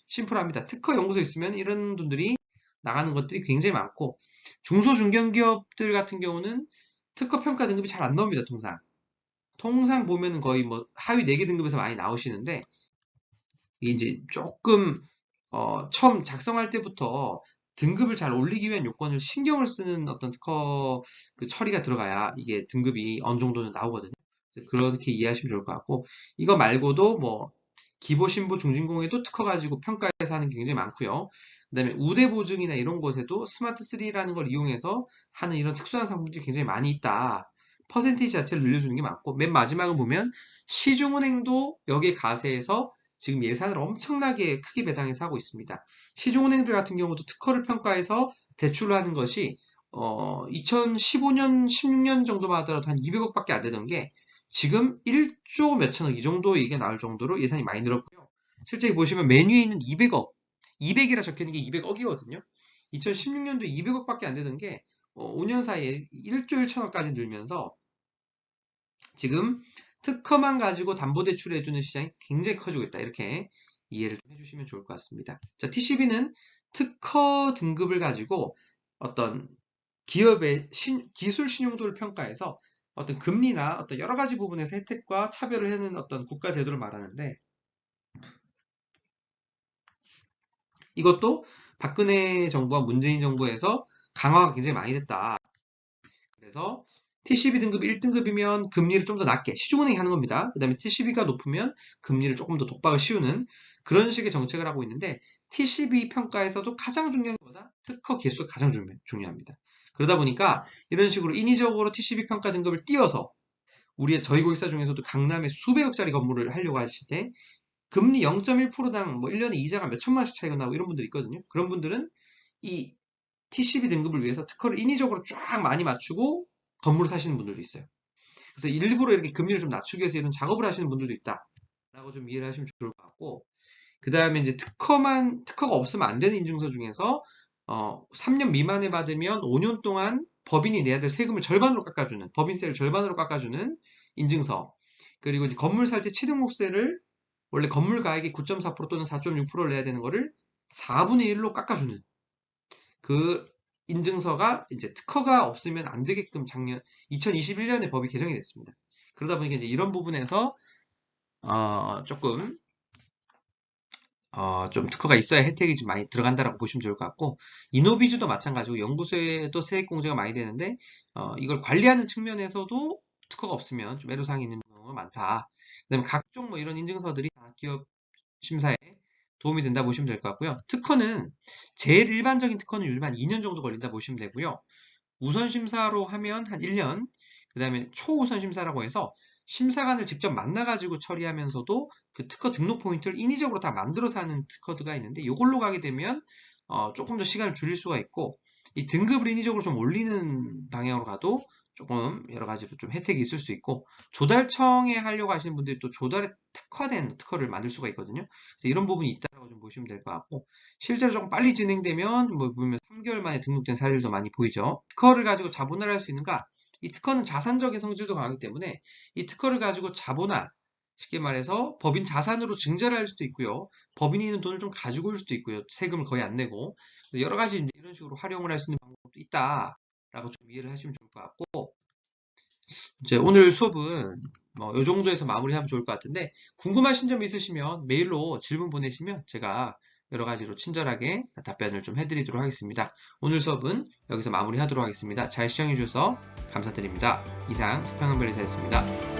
심플합니다. 특허 연구소 있으면 이런 분들이 나가는 것들이 굉장히 많고, 중소중견기업들 같은 경우는 특허 평가 등급이 잘 안 나옵니다, 통상. 통상 보면은 거의 뭐 하위 4개 등급에서 많이 나오시는데, 이게 이제 조금 처음 작성할 때부터 등급을 잘 올리기 위한 요건을 신경을 쓰는 어떤 특허 처리가 들어가야 이게 등급이 어느 정도는 나오거든요. 그래서 그렇게 이해하시면 좋을 것 같고, 이거 말고도 뭐 기보, 신보, 중진공에도 특허 가지고 평가해서 하는 게 굉장히 많고요. 그 다음에 우대 보증이나 이런 곳에도 스마트3라는 걸 이용해서 하는 이런 특수한 상품들이 굉장히 많이 있다. 퍼센테이지 자체를 늘려주는 게 많고, 맨 마지막을 보면 시중은행도 여기에 가세해서 지금 예산을 엄청나게 크게 배당해서 하고 있습니다. 시중은행들 같은 경우도 특허를 평가해서 대출을 하는 것이 2015년, 16년 정도만 하더라도 한 200억밖에 안 되던 게 지금 1조 몇천억 이 정도 얘기가 나올 정도로 예산이 많이 늘었고요. 실제 보시면 메뉴에 있는 200억, 200이라 적혀있는 게 200억이거든요. 2016년도에 200억밖에 안 되던 게 5년 사이에 1조 1천억까지 늘면서 지금 특허만 가지고 담보대출을 해주는 시장이 굉장히 커지고 있다. 이렇게 이해를 좀 해주시면 좋을 것 같습니다. 자, TCB는 특허 등급을 가지고 어떤 기업의 기술 신용도를 평가해서 어떤 금리나 어떤 여러 가지 부분에서 혜택과 차별을 하는 어떤 국가 제도를 말하는데, 이것도 박근혜 정부와 문재인 정부에서 강화가 굉장히 많이 됐다. 그래서 TCB 등급 1등급이면 금리를 좀 더 낮게 시중은행이 하는 겁니다. 그 다음에 TCB가 높으면 금리를 조금 더 독박을 씌우는 그런 식의 정책을 하고 있는데, TCB 평가에서도 가장 중요한 것보다 특허 개수가 가장 중요합니다. 그러다 보니까 이런 식으로 인위적으로 TCB 평가 등급을 띄워서 저희 고객사 중에서도 강남에 수백억짜리 건물을 하려고 하실 때 금리 0.1%당 뭐 1년에 이자가 몇 천만 원씩 차이가 나고 이런 분들 있거든요. 그런 분들은 이 TCB 등급을 위해서 특허를 인위적으로 쫙 많이 맞추고 건물을 사시는 분들도 있어요. 그래서 일부러 이렇게 금리를 좀 낮추기 위해서 이런 작업을 하시는 분들도 있다. 라고 좀 이해를 하시면 좋을 것 같고, 그 다음에 이제 특허가 없으면 안 되는 인증서 중에서 3년 미만에 받으면 5년 동안 법인이 내야 될 세금을 절반으로 깎아주는, 법인세를 절반으로 깎아주는 인증서. 그리고 이제 건물 살 때 취등록세를 원래 건물 가액의 9.4% 또는 4.6%를 내야 되는 거를 4분의 1로 깎아주는 그 인증서가 이제 특허가 없으면 안 되게끔 작년 2021년에 법이 개정이 됐습니다. 그러다 보니까 이제 이런 부분에서 조금 좀 특허가 있어야 혜택이 좀 많이 들어간다라고 보시면 좋을 것 같고, 이노비주도 마찬가지고 연구소에도 세액 공제가 많이 되는데 이걸 관리하는 측면에서도 특허가 없으면 좀 애로사항이 있는 경우가 많다. 그다음에 각종 뭐 이런 인증서들이 다 기업 심사에 도움이 된다 보시면 될 것 같고요. 특허는 제일 일반적인 특허는 요즘 한 2년 정도 걸린다 보시면 되고요. 우선 심사로 하면 한 1년, 그 다음에 초우선 심사라고 해서 심사관을 직접 만나가지고 처리하면서도 그 특허 등록 포인트를 인위적으로 다 만들어서 하는 특허가 있는데, 이걸로 가게 되면 조금 더 시간을 줄일 수가 있고, 이 등급을 인위적으로 좀 올리는 방향으로 가도 조금 여러 가지로 좀 혜택이 있을 수 있고, 조달청에 하려고 하시는 분들이 또 조달에 특화된 특허를 만들 수가 있거든요. 그래서 이런 부분이 있다고 좀 보시면 될 것 같고, 실제로 조금 빨리 진행되면 뭐 보면 3개월 만에 등록된 사례들도 많이 보이죠. 특허를 가지고 자본을 할 수 있는가? 이 특허는 자산적인 성질도 강하기 때문에 이 특허를 가지고 자본화, 쉽게 말해서 법인 자산으로 증자를 할 수도 있고요. 법인이 있는 돈을 좀 가지고 올 수도 있고요. 세금을 거의 안 내고. 여러 가지 이제 이런 식으로 활용을 할 수 있는 방법도 있다라고 좀 이해를 하시면 좋을 것 같고, 이제 오늘 수업은 뭐 이 정도에서 마무리하면 좋을 것 같은데, 궁금하신 점 있으시면 메일로 질문 보내시면 제가 여러 가지로 친절하게 답변을 좀 해드리도록 하겠습니다. 오늘 수업은 여기서 마무리하도록 하겠습니다. 잘 시청해 주셔서 감사드립니다. 이상 서평한 변리사였습니다.